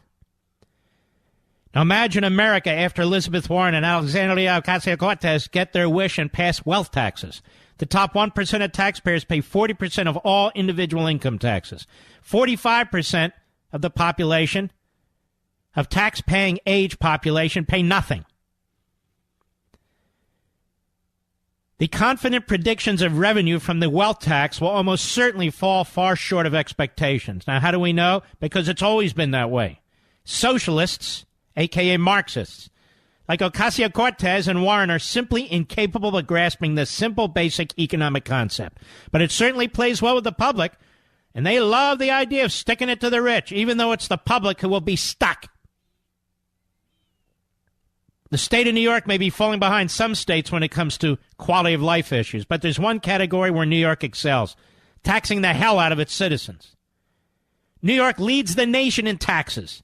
Now imagine America after Elizabeth Warren and Alexandria Ocasio-Cortez get their wish and pass wealth taxes. The top 1% of taxpayers pay 40% of all individual income taxes. 45% of the population, of tax-paying age population, pay nothing. The confident predictions of revenue from the wealth tax will almost certainly fall far short of expectations. Now, how do we know? Because it's always been that way. Socialists, a.k.a. Marxists, like Ocasio-Cortez and Warren, are simply incapable of grasping this simple, basic economic concept. But it certainly plays well with the public, and they love the idea of sticking it to the rich, even though it's the public who will be stuck. The state of New York may be falling behind some states when it comes to quality of life issues, but there's one category where New York excels, taxing the hell out of its citizens. New York leads the nation in taxes.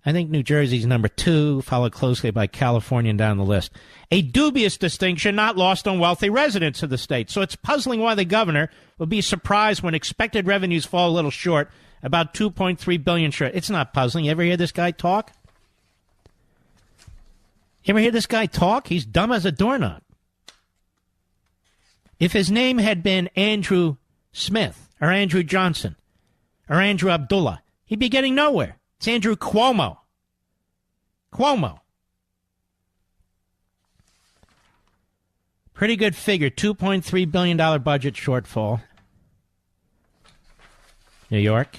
I think New Jersey's number 2, followed closely by California and down the list. A dubious distinction not lost on wealthy residents of the state. So it's puzzling why the governor will be surprised when expected revenues fall a little short, about $2.3 billion short. It's not puzzling. You ever hear this guy talk? You ever hear this guy talk? He's dumb as a doorknob. If his name had been Andrew Smith or Andrew Johnson or Andrew Abdullah, he'd be getting nowhere. It's Andrew Cuomo. Cuomo. Pretty good figure, $2.3 billion budget shortfall. New York.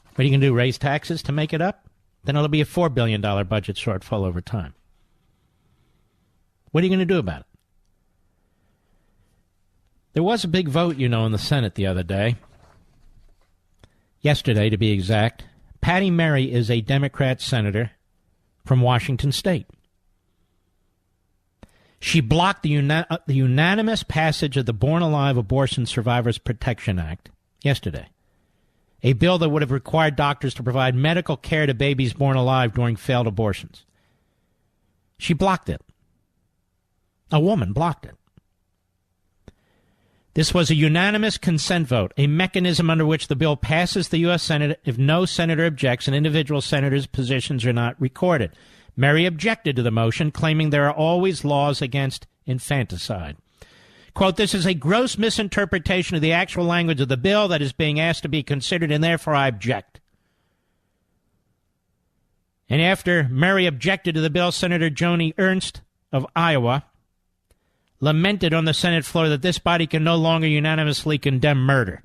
What are you going to do, raise taxes to make it up? Then it'll be a $4 billion budget shortfall over time. What are you going to do about it? There was a big vote, in the Senate the other day. Yesterday, to be exact. Patty Murray is a Democrat senator from Washington State. She blocked the unanimous passage of the Born Alive Abortion Survivors Protection Act yesterday, a bill that would have required doctors to provide medical care to babies born alive during failed abortions. She blocked it. A woman blocked it. This was a unanimous consent vote, a mechanism under which the bill passes the U.S. Senate if no senator objects and individual senators' positions are not recorded. Mary objected to the motion, claiming there are always laws against infanticide. Quote, this is a gross misinterpretation of the actual language of the bill that is being asked to be considered, and therefore I object. And after Mary objected to the bill, Senator Joni Ernst of Iowa lamented on the Senate floor that this body can no longer unanimously condemn murder.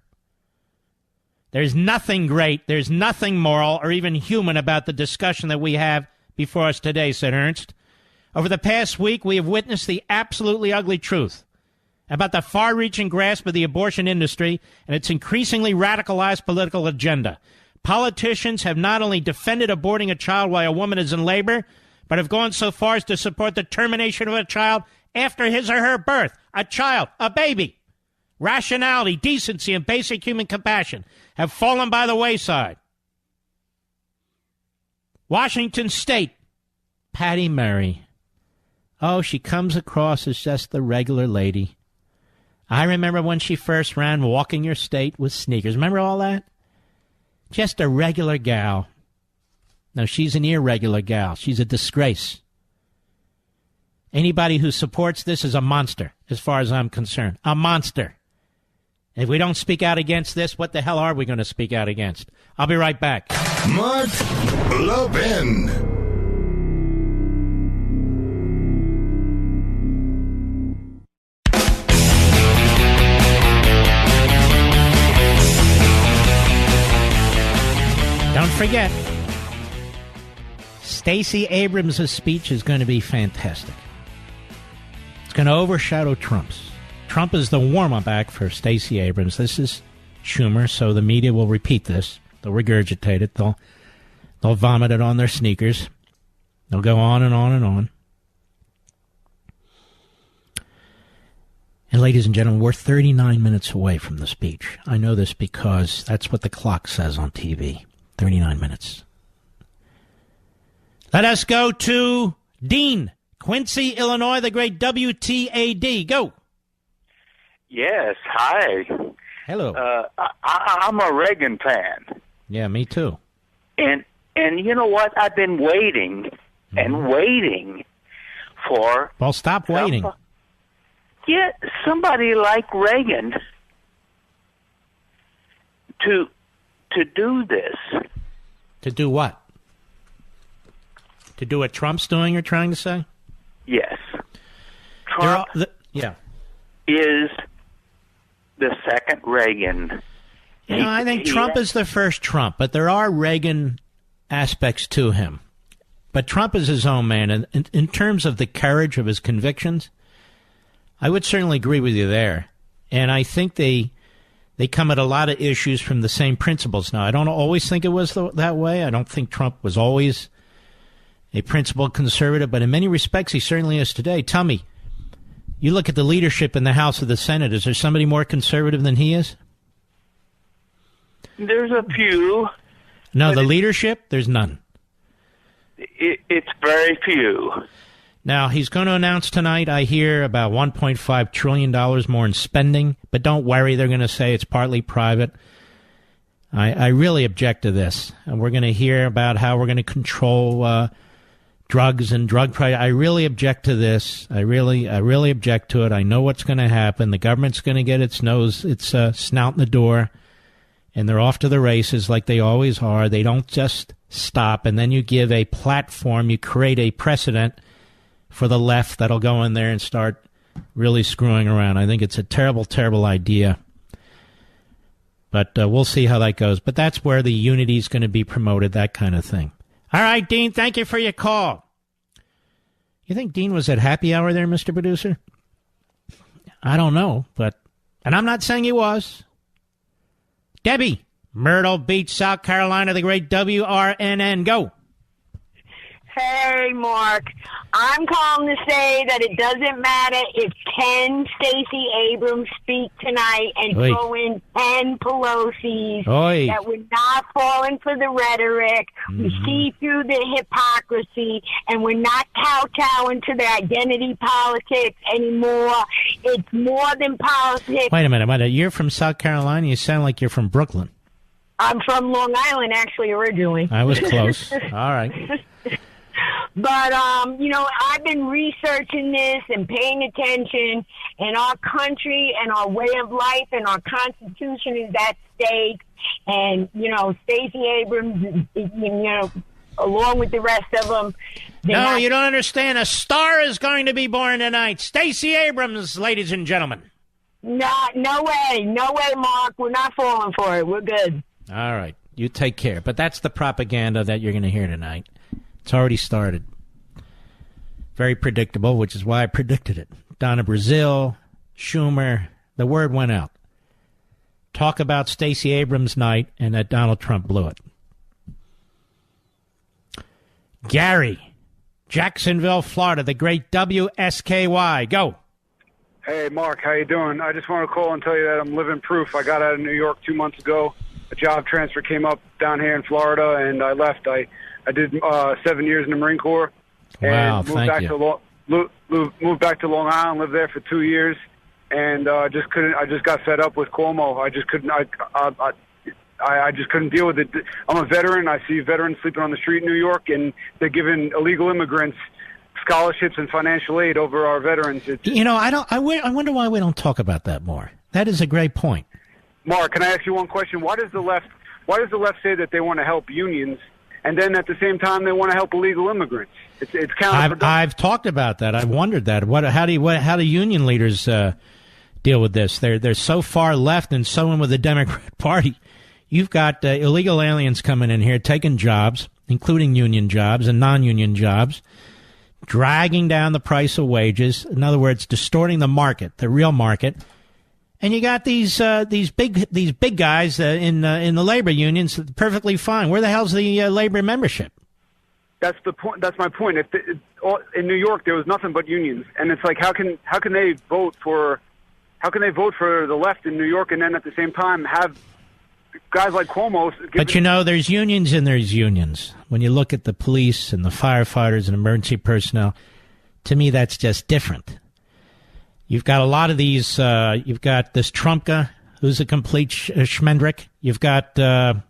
There's nothing great, there's nothing moral or even human about the discussion that we have before us today, said Ernst. Over the past week, we have witnessed the absolutely ugly truth about the far-reaching grasp of the abortion industry and its increasingly radicalized political agenda. Politicians have not only defended aborting a child while a woman is in labor, but have gone so far as to support the termination of a child after his or her birth. A child, a baby. Rationality, decency, and basic human compassion have fallen by the wayside. Washington State, Patty Murray. Oh, she comes across as just the regular lady. I remember when she first ran Walking Your State with sneakers. Remember all that? Just a regular gal. No, she's an irregular gal. She's a disgrace. Anybody who supports this is a monster, as far as I'm concerned. A monster. If we don't speak out against this, what the hell are we going to speak out against? I'll be right back. Mark Levin. Don't forget, Stacey Abrams' speech is going to be fantastic. It's going to overshadow Trump's. Trump is the warm-up act for Stacey Abrams. This is Schumer, so the media will repeat this. They'll regurgitate it. They'll vomit it on their sneakers. They'll go on and on and on. And ladies and gentlemen, we're 39 minutes away from the speech. I know this because that's what the clock says on TV. 39 minutes. Let us go to Dean, Quincy, Illinois, the great WTAD. Go. Yes, hi. Hello. I'm a Reagan fan. Yeah, me too. And you know what? I've been waiting and waiting for... Well, stop waiting. Yeah, somebody like Reagan to do this. To do what? To do what Trump's doing, you're trying to say? Yes. Trump is the second Reagan. I think Trump is the first Trump, but there are Reagan aspects to him. But Trump is his own man, and in terms of the courage of his convictions, I would certainly agree with you there. And I think they come at a lot of issues from the same principles. Now, I don't always think it was that way. I don't think Trump was always a principled conservative, but in many respects, he certainly is today. Tell me, you look at the leadership in the House of the Senate, is there somebody more conservative than he is? There's a few. No, the leadership, there's none. It's very few. Now, he's going to announce tonight, I hear, about $1.5 trillion more in spending, but don't worry, they're going to say it's partly private. I really object to this. And we're going to hear about how we're going to control drugs and drug price. I really object to this. I really object to it. I know what's going to happen. The government's going to get its snout in the door, and they're off to the races like they always are. They don't just stop, and then you give a platform, you create a precedent for the left that'll go in there and start really screwing around. I think it's a terrible, terrible idea. But we'll see how that goes. But that's where the unity is going to be promoted, that kind of thing. All right, Dean, thank you for your call. You think Dean was at happy hour there, Mr. Producer? I don't know, but And I'm not saying he was. Debbie, Myrtle Beach, South Carolina, the great WRNN. Go. Hey, Mark. I'm calling to say that it doesn't matter if 10 Stacey Abrams speak tonight and throw in 10 Pelosi's, that we're not falling for the rhetoric. We see through the hypocrisy, and we're not kowtowing to the identity politics anymore. It's more than politics. Wait a minute. You're from South Carolina? You sound like you're from Brooklyn. I'm from Long Island, actually, originally. I was close. All right. But, I've been researching this and paying attention, and our country and our way of life and our Constitution is at stake. And, Stacey Abrams, along with the rest of them. No, you don't understand. A star is going to be born tonight. Stacey Abrams, ladies and gentlemen. No way. No way, Mark. We're not falling for it. We're good. All right. You take care. But that's the propaganda that you're going to hear tonight. It's already started. Very predictable, which is why I predicted it. Donna Brazile, Schumer, the word went out. Talk about Stacey Abrams night and that Donald Trump blew it. Gary, Jacksonville, Florida, the great WSKY. Go. Hey, Mark, how you doing? I just want to call and tell you that I'm living proof. I got out of New York 2 months ago. A job transfer came up down here in Florida, and I left. I did 7 years in the Marine Corps. Wow, and thank you. Moved back to Long Island, lived there for 2 years, and I just got fed up with Cuomo. I just couldn't. I just couldn't deal with it. I'm a veteran. I see veterans sleeping on the street in New York, and they're giving illegal immigrants scholarships and financial aid over our veterans. I wonder why we don't talk about that more. That is a great point. Mark, can I ask you one question? Why does the left say that they want to help unions, and then at the same time they want to help illegal immigrants? It's counterproductive. I've talked about that. I've wondered that. How do union leaders deal with this? They're so far left and so in with the Democrat Party. You've got illegal aliens coming in here, taking jobs, including union jobs and non-union jobs, dragging down the price of wages. In other words, distorting the market, the real market. And you got these big guys in the labor unions perfectly fine. Where the hell's the labor membership? That's the point. That's my point. In New York there was nothing but unions, and it's like how can they vote for the left in New York and then at the same time have guys like Cuomo? But there's unions and there's unions. When you look at the police and the firefighters and emergency personnel, to me that's just different. You've got a lot of these. You've got this Trumpka, who's a complete schmendrick. You've got you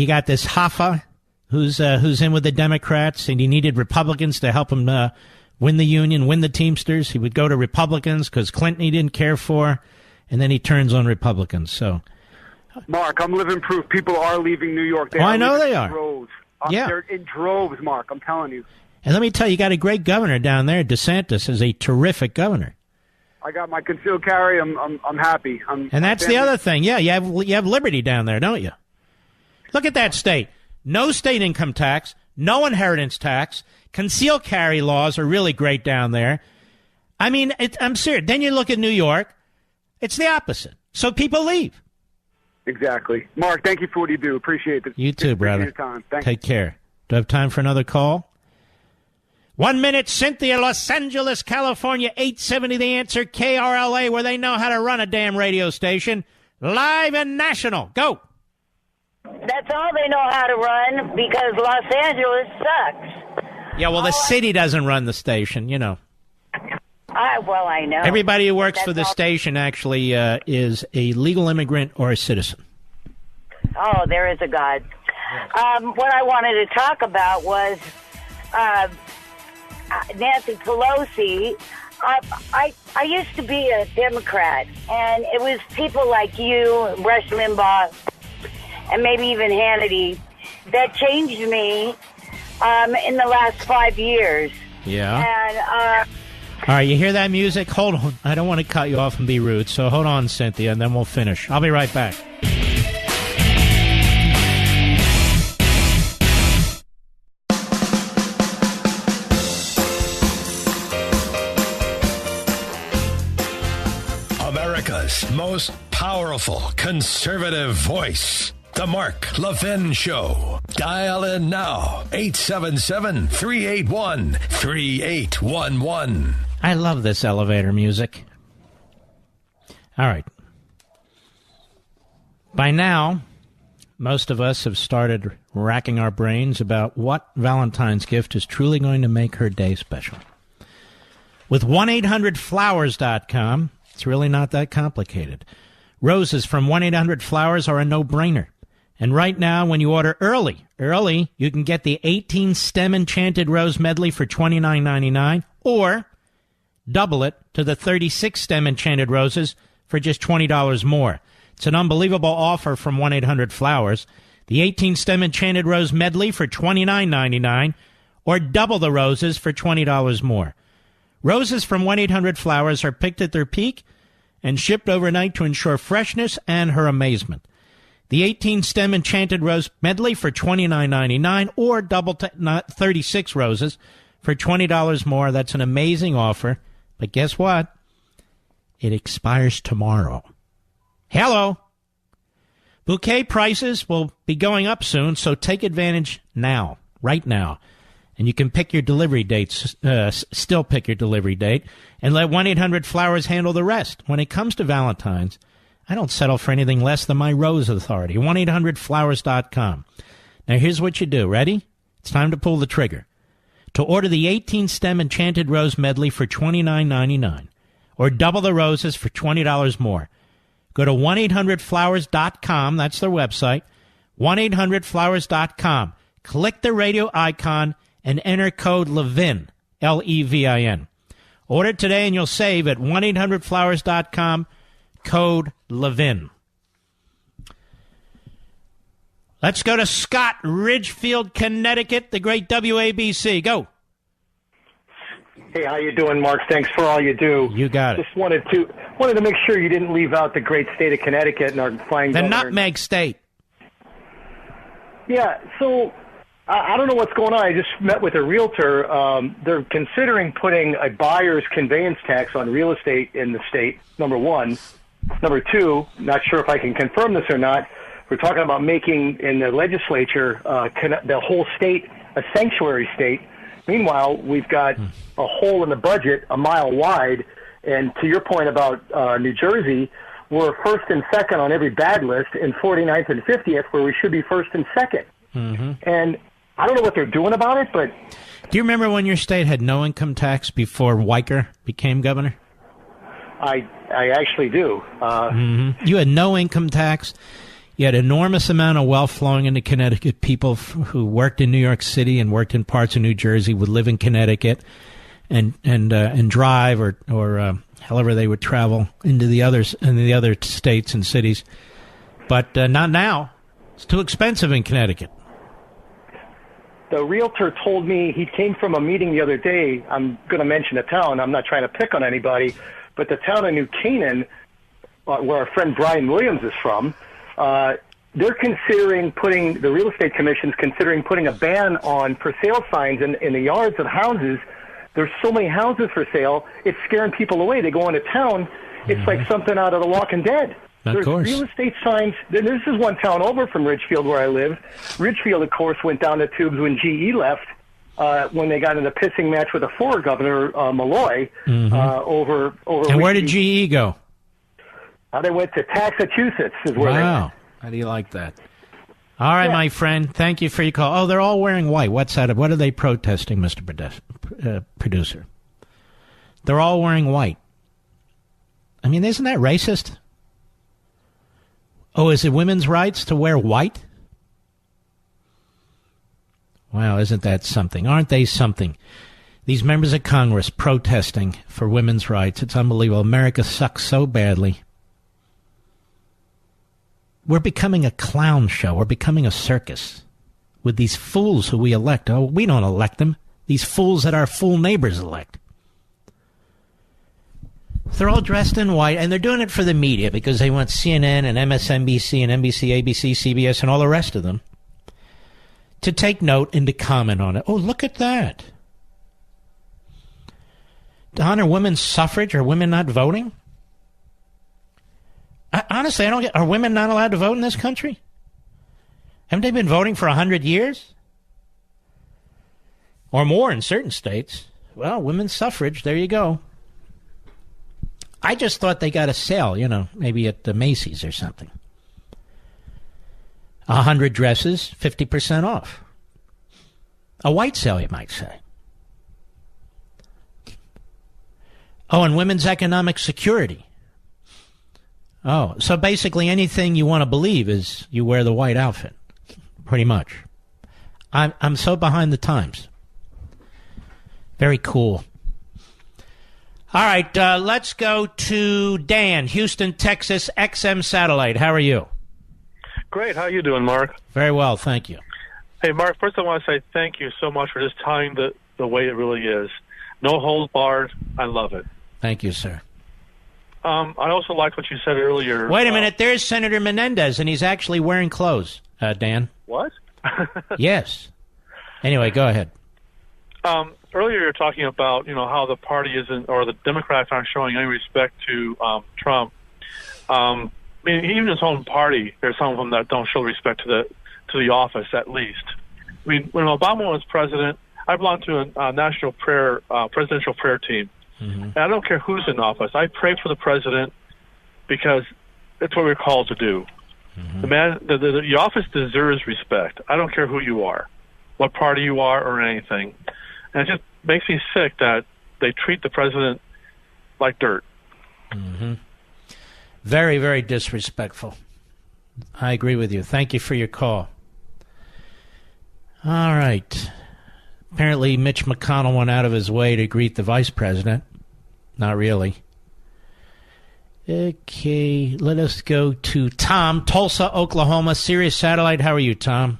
got this Hoffa, who's in with the Democrats, and he needed Republicans to help him win the union, win the Teamsters. He would go to Republicans because Clinton he didn't care for, and then he turns on Republicans. So, Mark, I'm living proof. People are leaving New York. I know they are. Droves. Yeah, they're in droves, Mark. I'm telling you. And let me tell you got a great governor down there. DeSantis is a terrific governor. I got my concealed carry. I'm happy. And that's the other thing. Yeah, you have liberty down there, don't you? Look at that state. No state income tax, no inheritance tax. Concealed carry laws are really great down there. I mean, I'm serious. Then you look at New York. It's the opposite. So people leave. Exactly. Mark, thank you for what you do. Appreciate it. You too, brother. Your time. Thank Take care. Do I have time for another call? 1 minute, Cynthia, Los Angeles, California, 870 The Answer, KRLA, where they know how to run a damn radio station. Live and national. Go. That's all they know how to run because Los Angeles sucks. Yeah, well, the city doesn't run the station, I know. Everybody who works for the station actually is a legal immigrant or a citizen. Oh, there is a God. What I wanted to talk about was Nancy Pelosi. I used to be a Democrat, and it was people like you, Rush Limbaugh, and maybe even Hannity that changed me in the last 5 years. Yeah. And all right, you hear that music? Hold on. I don't want to cut you off and be rude, so hold on, Cynthia, and then we'll finish. I'll be right back. America's most powerful conservative voice. The Mark Levin Show. Dial in now. 877-381-3811. I love this elevator music. All right. By now, most of us have started racking our brains about what Valentine's gift is truly going to make her day special. With 1-800-Flowers.com, it's really not that complicated. Roses from 1-800-Flowers are a no-brainer. And right now, when you order early, you can get the 18-stem Enchanted Rose Medley for $29.99, or double it to the 36-stem Enchanted Roses for just $20 more. It's an unbelievable offer from 1-800-Flowers. The 18-stem Enchanted Rose Medley for $29.99, or double the roses for $20 more. Roses from 1-800-Flowers are picked at their peak and shipped overnight to ensure freshness and her amazement. The 18-stem Enchanted Rose Medley for $29.99, or double to 36 roses for $20 more. That's an amazing offer. But guess what? It expires tomorrow. Hello. Bouquet prices will be going up soon, so take advantage now, right now. And you can pick your delivery dates, still pick your delivery date, and let 1-800-Flowers handle the rest. When it comes to Valentine's, I don't settle for anything less than my Rose Authority. 1-800-Flowers.com. Now, here's what you do. Ready? It's time to pull the trigger. To order the 18-stem Enchanted Rose Medley for $29.99, or double the roses for $20 more, go to 1-800-Flowers.com. That's their website. 1-800-Flowers.com. Click the radio icon and enter code LEVIN, L-E-V-I-N. Order today and you'll save at 1-800-Flowers.com. Code Levin. Let's go to Scott, Ridgefield, Connecticut, the great WABC. Go. Hey, how you doing, Mark? Thanks for all you do. You got it. Just wanted to make sure you didn't leave out the great state of Connecticut and our flying the governor. nutmeg state. Yeah, so I don't know what's going on. I just met with a realtor. They're considering putting a buyer's conveyance tax on real estate in the state, number one. Number two, not sure if I can confirm this or not, we're talking about making in the legislature the whole state a sanctuary state. Meanwhile, we've got a hole in the budget a mile wide. And to your point about New Jersey, we're first and second on every bad list, and 49th and 50th, where we should be first and second. Mm-hmm. And I don't know what they're doing about it, but... Do you remember when your state had no income tax before Weicker became governor? I actually do. You had no income tax. You had enormous amount of wealth flowing into Connecticut. People who worked in New York City and worked in parts of New Jersey would live in Connecticut and drive or however they would travel into the other states and cities. But not now. It's too expensive in Connecticut. The realtor told me, he came from a meeting the other day. I'm going to mention a town. I'm not trying to pick on anybody. But the town of New Canaan, where our friend Brian Williams is from, they're considering the real estate commission's considering putting a ban on for sale signs in the yards of houses. There's so many houses for sale, it's scaring people away. They go into town, it's like something out of The Walking Dead. There's real estate signs. This is one town over from Ridgefield where I live. Ridgefield, of course, went down the tubes when GE left. When they got in a pissing match with the former governor, Malloy, over. And where did GE go? They went to Massachusetts. Is where wow. How do you like that? All right, my friend. Thank you for your call. Oh, they're all wearing white. What's that? What are they protesting, Mr. Producer? They're all wearing white. I mean, isn't that racist? Oh, is it women's rights to wear white? Wow, isn't that something? Aren't they something? These members of Congress protesting for women's rights. It's unbelievable. America sucks so badly. We're becoming a clown show. We're becoming a circus with these fools who we elect. Oh, we don't elect them. These fools that our fool neighbors elect. They're all dressed in white, and they're doing it for the media because they want CNN and MSNBC and NBC, ABC, CBS, and all the rest of them to take note and to comment on it. Oh, look at that. To honor women's suffrage, are women not voting? Honestly, I don't get. Are women not allowed to vote in this country? Haven't they been voting for 100 years? Or more in certain states. Well, women's suffrage, there you go. I just thought they got a sale, maybe at the Macy's or something. 100 dresses, 50% off. A white sale, you might say. Oh, and women's economic security. Oh, so basically anything you want to believe is you wear the white outfit. Pretty much. I'm so behind the times. Very cool. All right, let's go to Dan, Houston, Texas, XM Satellite. How are you? Great. How you doing, Mark? Very well, thank you. Hey, Mark, first I want to say thank you so much for just telling the way it really is. No holds barred. I love it. Thank you, sir. I also like what you said earlier. Wait a minute. There's Senator Menendez, and he's actually wearing clothes, Dan. What? Yes. Anyway, go ahead. Earlier you were talking about, how the party isn't, or the Democrats aren't showing any respect to Trump. I mean, even his own party, there's some of them that don't show respect to the office, at least. I mean, when Obama was president, I belonged to a national presidential prayer team. Mm-hmm. And I don't care who's in office. I pray for the president because it's what we're called to do. Mm-hmm. The office deserves respect. I don't care who you are, what party you are, or anything. And it just makes me sick that they treat the president like dirt. Mm-hmm. Very, very disrespectful. I agree with you. Thank you for your call. All right. Apparently, Mitch McConnell went out of his way to greet the vice president. Not really. Okay, let us go to Tom, Tulsa, Oklahoma, Sirius Satellite. How are you, Tom?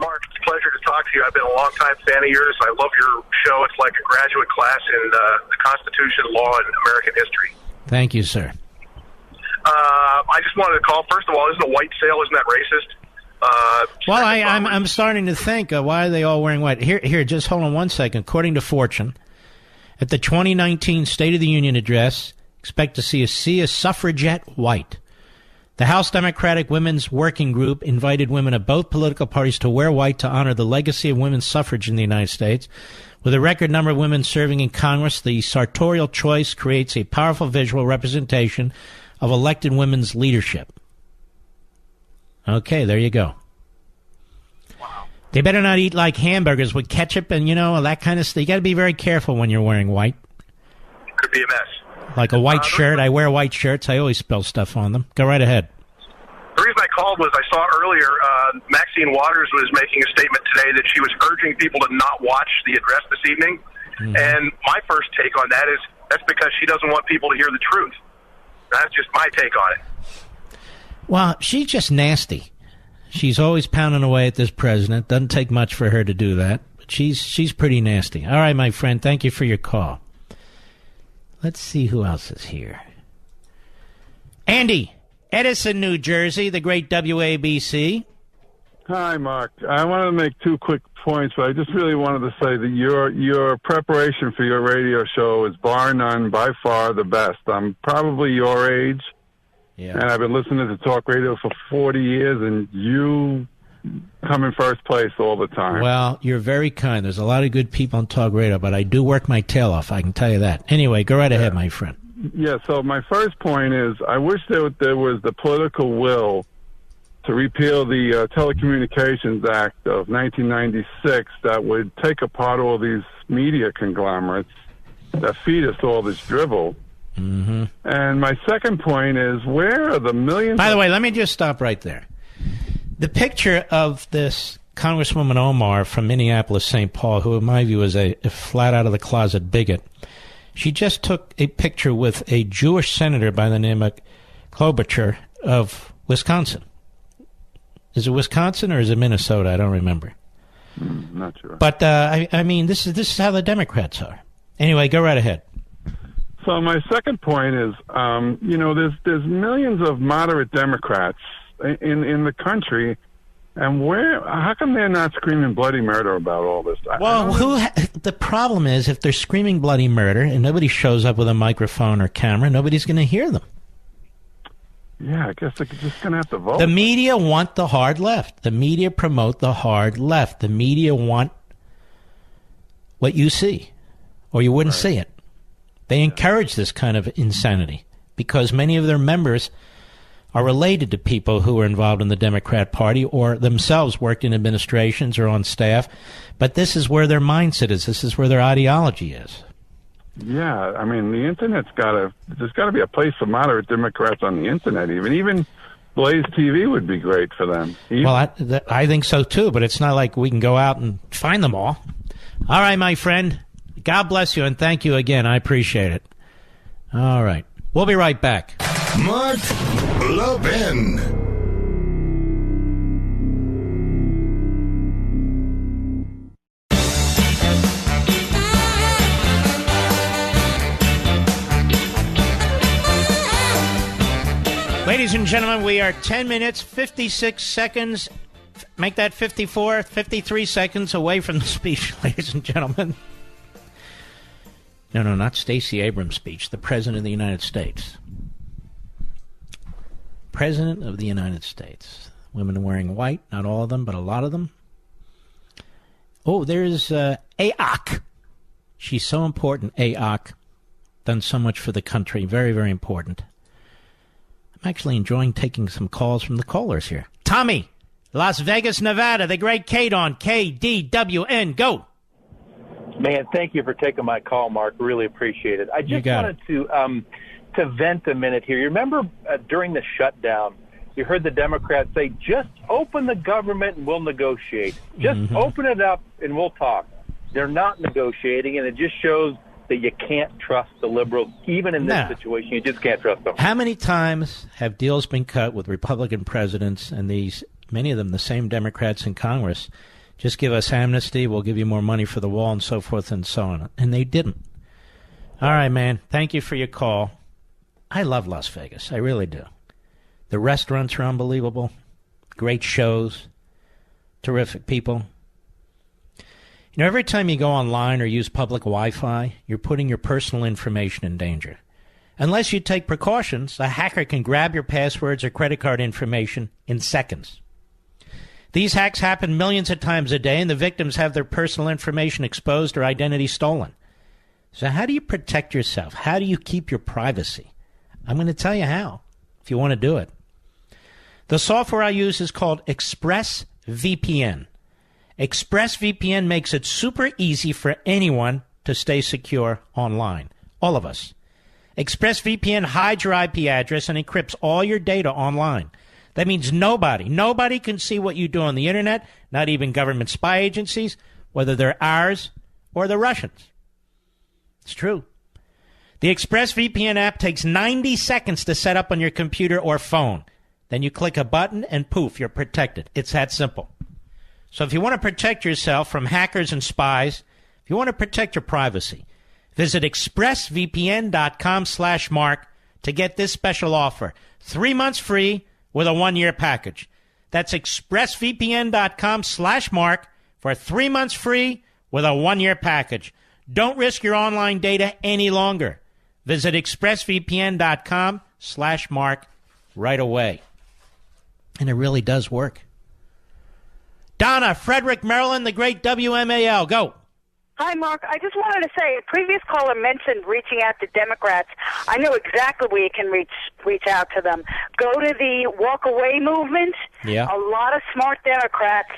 Mark, it's a pleasure to talk to you. I've been a long-time fan of yours. I love your show. It's like a graduate class in the Constitution, law, and American history. Thank you, sir. I just wanted to call. First of all, isn't a white sale, isn't that racist? Well, I'm starting to think, why are they all wearing white? Here, just hold on one second. According to Fortune, at the 2019 State of the Union address, expect to see a sea of suffragette white. The House Democratic Women's Working Group invited women of both political parties to wear white to honor the legacy of women's suffrage in the United States. With a record number of women serving in Congress, the sartorial choice creates a powerful visual representation of elected women's leadership. Okay, there you go. Wow. They better not eat like hamburgers with ketchup and, that kind of stuff. You got to be very careful when you're wearing white. Could be a mess. Like a white shirt. I wear white shirts. I always spill stuff on them. Go right ahead. The reason I called was I saw earlier Maxine Waters was making a statement today that she was urging people to not watch the address this evening. Mm-hmm. And my first take on that is that's because she doesn't want people to hear the truth. That's just my take on it. Well, she's just nasty. She's always pounding away at this president. Doesn't take much for her to do that. But she's pretty nasty. All right, my friend. Thank you for your call. Let's see who else is here. Andy, Edison, New Jersey, the great WABC. Hi, Mark. I wanted to make two quick points, but I just really wanted to say that your preparation for your radio show is bar none, by far the best. I'm probably your age, and I've been listening to talk radio for 40 years, and you come in first place all the time. Well, you're very kind. There's a lot of good people on talk radio, but I do work my tail off, I can tell you that. Anyway, go right ahead, my friend. Yeah, so my first point is I wish there was the political will to repeal the Telecommunications Act of 1996 that would take apart all these media conglomerates that feed us all this drivel. Mm-hmm. And my second point is, where are the millions... By the way, let me just stop right there. The picture of this Congresswoman Omar from Minneapolis, St. Paul, who in my view is a flat-out-of-the-closet bigot, she just took a picture with a Jewish senator by the name of Klobuchar of Wisconsin. Is it Wisconsin or is it Minnesota? I don't remember. Not sure. But, I mean, this is how the Democrats are. Anyway, go right ahead. So my second point is, there's millions of moderate Democrats in the country, and how come they're not screaming bloody murder about all this? Well, the problem is if they're screaming bloody murder and nobody shows up with a microphone or camera, nobody's going to hear them. Yeah, I guess they're just going to have to vote. The media want the hard left. The media promote the hard left. The media want what you see, or you wouldn't see it. They encourage this kind of insanity because many of their members are related to people who are involved in the Democrat Party or themselves worked in administrations or on staff. But this is where their mindset is. This is where their ideology is. Yeah, I mean, the Internet's there's got to be a place for moderate Democrats on the Internet even Blaze TV would be great for them. Well, I think so, too, but it's not like we can go out and find them all. All right, my friend. God bless you, and thank you again. I appreciate it. All right. We'll be right back. Mark Levin. Ladies and gentlemen, we are 10 minutes, 56 seconds. Make that 54, 53 seconds away from the speech, ladies and gentlemen. No, not Stacey Abrams' speech. The President of the United States. President of the United States. Women wearing white, not all of them, but a lot of them. Oh, there's AOC. She's so important, AOC. Done so much for the country. Very, very important. I'm actually enjoying taking some calls from the callers here. Tommy, Las Vegas, Nevada, the great Kate on KDWN. Go. Man, thank you for taking my call, Mark. Really appreciate it. I just wanted to vent a minute here. You remember during the shutdown, you heard the Democrats say, just open the government and we'll negotiate. Just open it up and we'll talk. They're not negotiating, and it just shows that you can't trust the liberals. Even in this situation, you just can't trust them. How many times have deals been cut with Republican presidents and many of them the same Democrats in Congress? Just give us amnesty, we'll give you more money for the wall and so forth and so on. And they didn't. All right, man. Thank you for your call. I love Las Vegas. I really do. The restaurants are unbelievable. Great shows. Terrific people. You know, every time you go online or use public Wi-Fi, you're putting your personal information in danger. Unless you take precautions, a hacker can grab your passwords or credit card information in seconds. These hacks happen millions of times a day, and the victims have their personal information exposed or identity stolen. So how do you protect yourself? How do you keep your privacy? I'm going to tell you how, if you want to do it. The software I use is called ExpressVPN. ExpressVPN makes it super easy for anyone to stay secure online. All of us. ExpressVPN hides your IP address and encrypts all your data online. That means nobody can see what you do on the internet, not even government spy agencies, whether they're ours or the Russians. It's true. The ExpressVPN app takes 90 seconds to set up on your computer or phone. Then you click a button and poof, you're protected. It's that simple. So if you want to protect yourself from hackers and spies, if you want to protect your privacy, visit expressvpn.com/Mark to get this special offer. 3 months free with a 1-year package. That's expressvpn.com/Mark for 3 months free with a 1-year package. Don't risk your online data any longer. Visit expressvpn.com/Mark right away. And it really does work. Donna, Frederick, Maryland, the great WMAL. Go. Hi, Mark. I just wanted to say, a previous caller mentioned reaching out to Democrats. I know exactly where you can reach out to them. Go to the walk away movement. Yeah. A lot of smart Democrats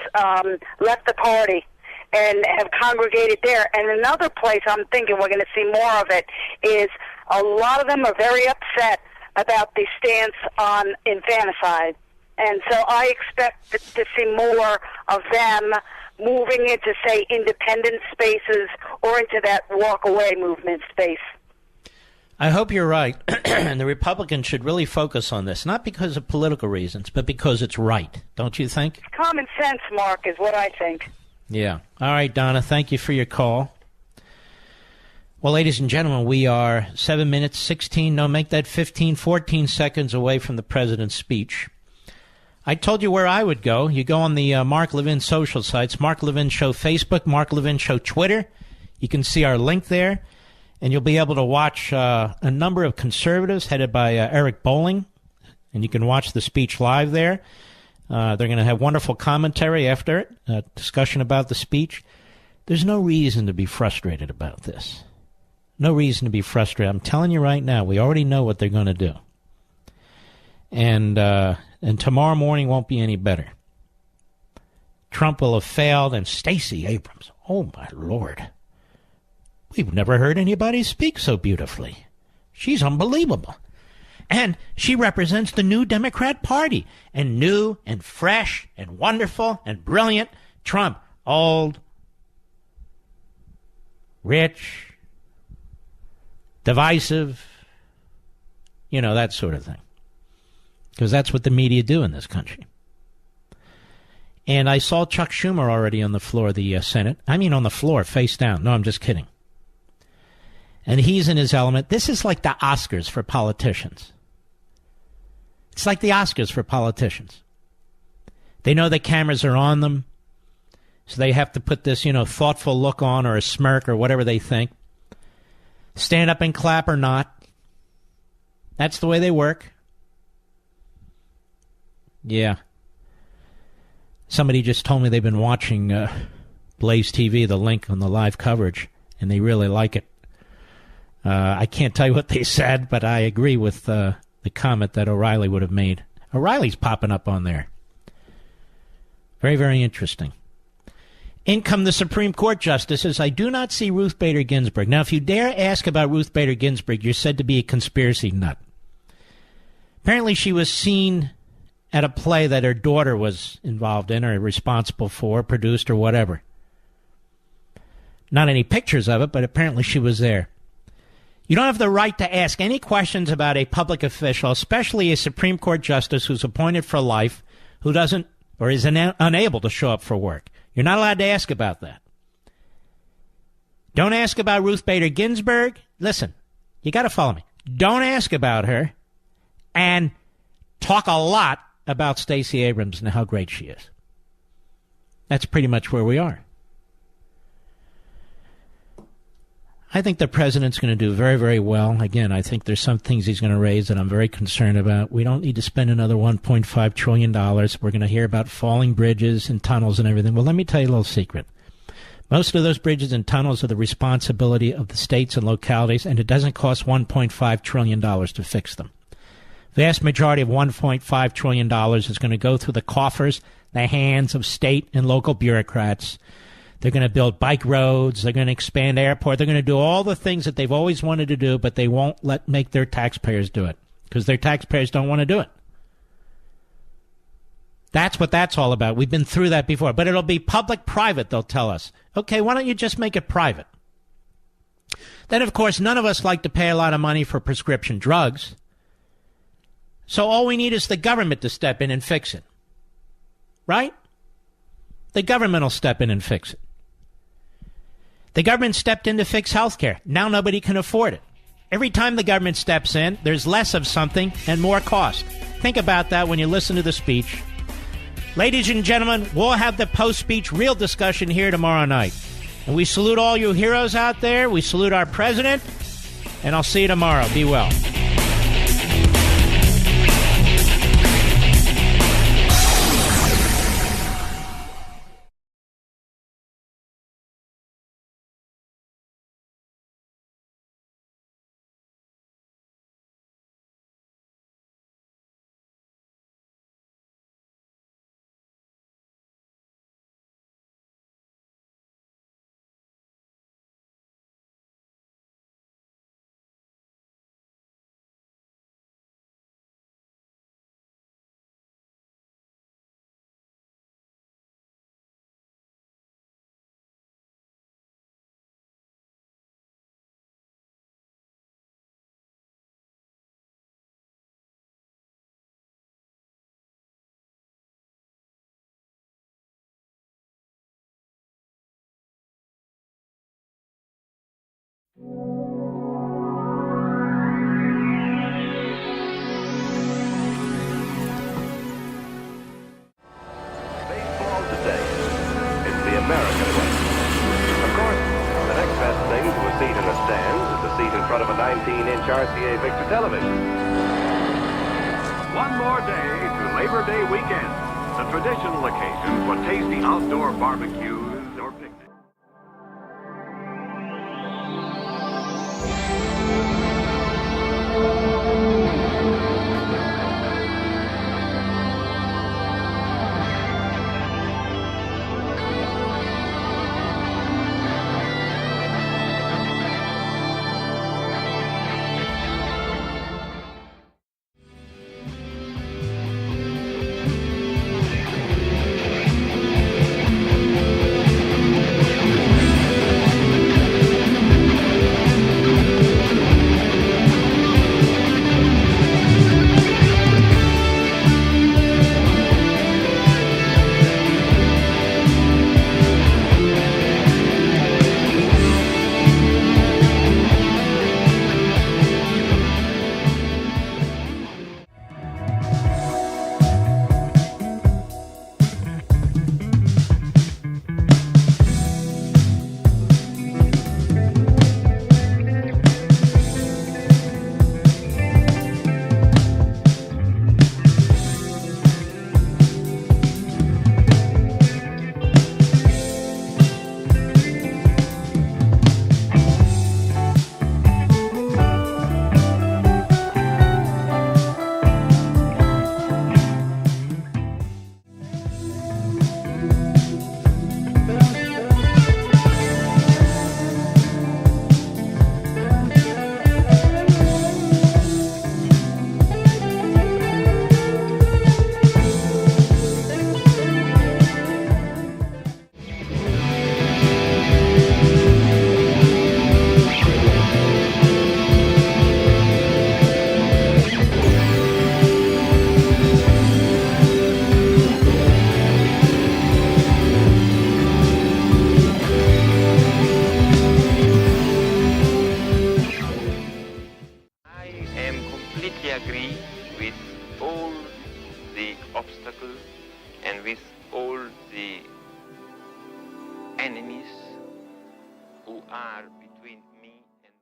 left the party and have congregated there. And another place I'm thinking we're going to see more of it is a lot of them are very upset about the stance on infanticide. And so I expect to see more of them moving into, say, independent spaces or into that walk-away movement space. I hope you're right. And the Republicans should really focus on this, not because of political reasons, but because it's right. Don't you think? Common sense, Mark, is what I think. Yeah. All right, Donna, thank you for your call. Well, ladies and gentlemen, we are 7 minutes, 16, no, make that 15, 14 seconds away from the president's speech. I told you where I would go. You go on the Mark Levin social sites, Mark Levin Show Facebook, Mark Levin Show Twitter. You can see our link there, and you'll be able to watch a number of conservatives headed by Eric Bolling and you can watch the speech live there. They're going to have wonderful commentary after it, discussion about the speech. There's no reason to be frustrated about this. No reason to be frustrated. I'm telling you right now, we already know what they're going to do. And tomorrow morning won't be any better. Trump will have failed, and Stacey Abrams, oh my Lord. We've never heard anybody speak so beautifully. She's unbelievable. And she represents the new Democrat Party. And new and fresh and wonderful and brilliant. Trump, old, rich, divisive, that sort of thing. Because that's what the media do in this country. And I saw Chuck Schumer already on the floor of the Senate. I mean on the floor, face down. No, I'm just kidding. And he's in his element. This is like the Oscars for politicians. It's like the Oscars for politicians. They know the cameras are on them, so they have to put this, thoughtful look on or a smirk or whatever they think. Stand up and clap or not. That's the way they work. Yeah. Somebody just told me they've been watching Blaze TV, the link on the live coverage, and they really like it. I can't tell you what they said, but I agree with the comment that O'Reilly would have made. O'Reilly's popping up on there. Very, very interesting. In come the Supreme Court justices. I do not see Ruth Bader Ginsburg. Now, if you dare ask about Ruth Bader Ginsburg, you're said to be a conspiracy nut. Apparently, she was seen at a play that her daughter was involved in or responsible for, produced, or whatever. Not any pictures of it, but apparently she was there. You don't have the right to ask any questions about a public official, especially a Supreme Court justice who's appointed for life, who doesn't or is unable to show up for work. You're not allowed to ask about that. Don't ask about Ruth Bader Ginsburg. Listen, you got to follow me. Don't ask about her, and talk a lot about Stacey Abrams and how great she is. That's pretty much where we are. I think the president's going to do very, very well. Again, I think there's some things he's going to raise that I'm very concerned about. We don't need to spend another $1.5 trillion. We're going to hear about falling bridges and tunnels and everything. Well, let me tell you a little secret. Most of those bridges and tunnels are the responsibility of the states and localities, and it doesn't cost $1.5 trillion to fix them. Vast majority of $1.5 trillion is going to go through the coffers, the hands of state and local bureaucrats. They're going to build bike roads. They're going to expand airport. They're going to do all the things that they've always wanted to do, but they won't make their taxpayers do it because their taxpayers don't want to do it. That's what that's all about. We've been through that before, but it'll be public-private, they'll tell us. Okay, why don't you just make it private? Then, of course, none of us like to pay a lot of money for prescription drugs. So all we need is the government to step in and fix it. Right? The government will step in and fix it. The government stepped in to fix health care. Now nobody can afford it. Every time the government steps in, there's less of something and more cost. Think about that when you listen to the speech. Ladies and gentlemen, we'll have the post-speech real discussion here tomorrow night. And we salute all you heroes out there. We salute our president. And I'll see you tomorrow. Be well. Seat in front of a 19-inch RCA Victor television. one more day to Labor Day weekend, the traditional occasion for tasty outdoor barbecues or picnics. Agree with all the obstacles and with all the enemies who are between me and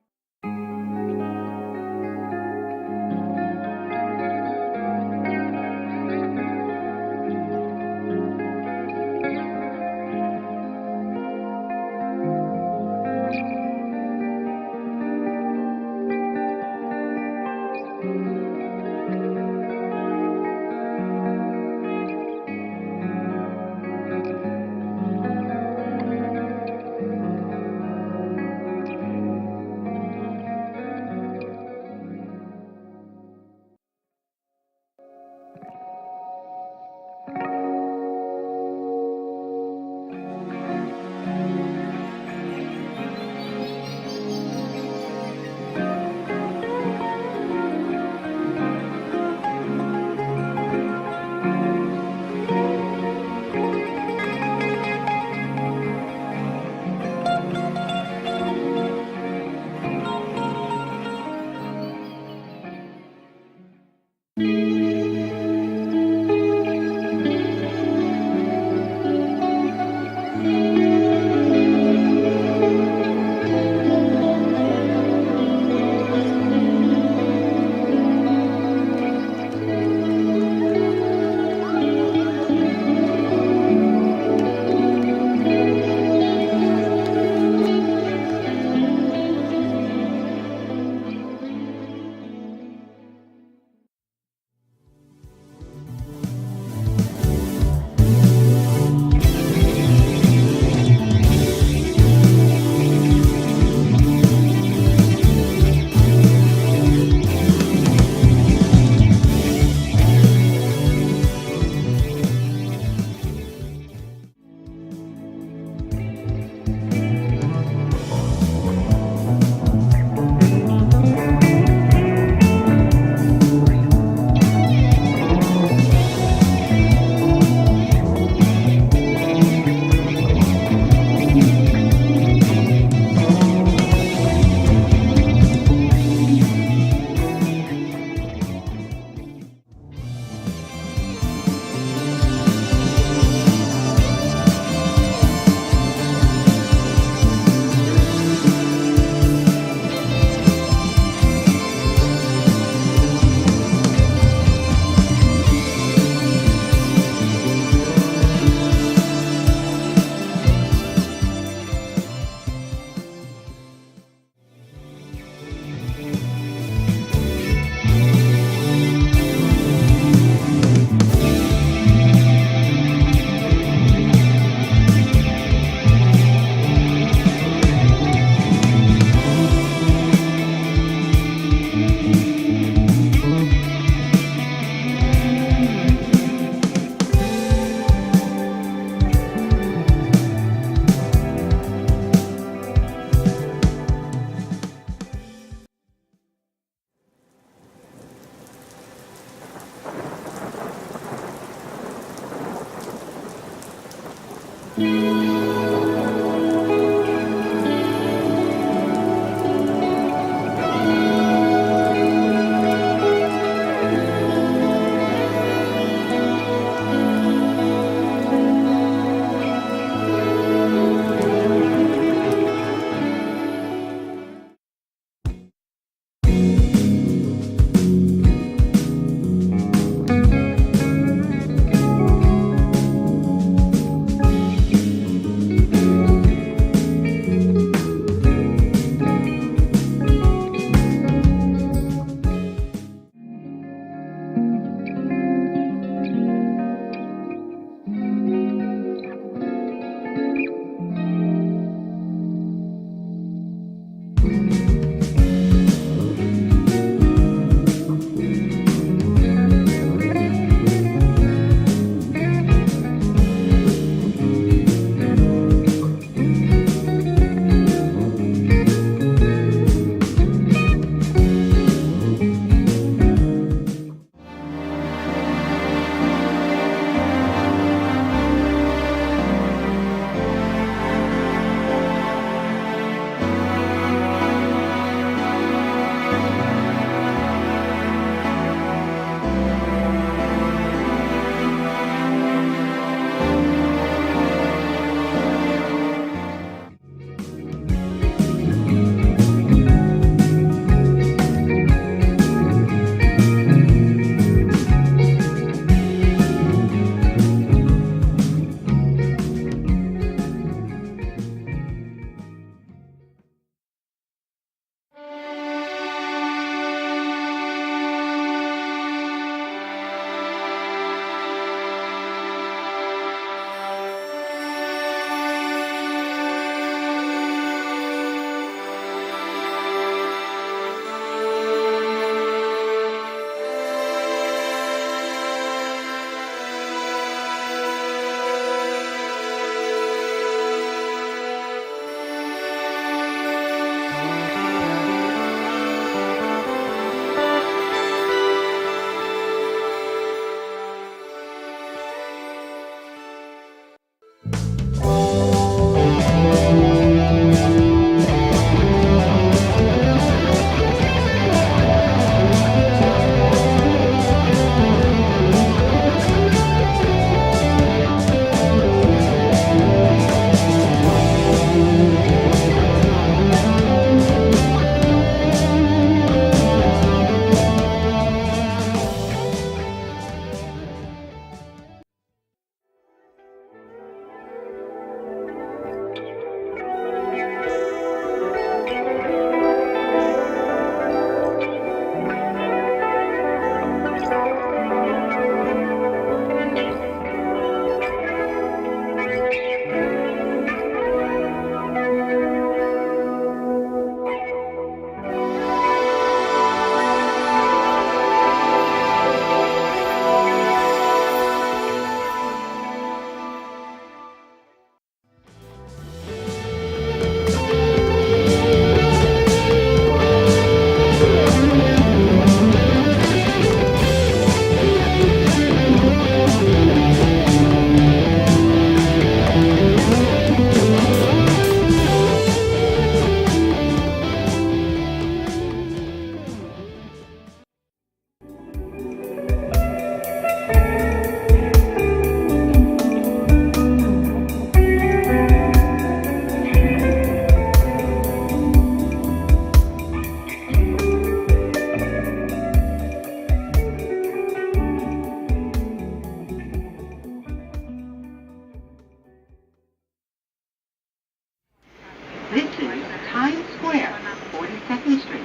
This is Times Square, 42nd Street.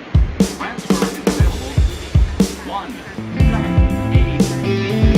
Transfer is available. 1-7-8-6-6.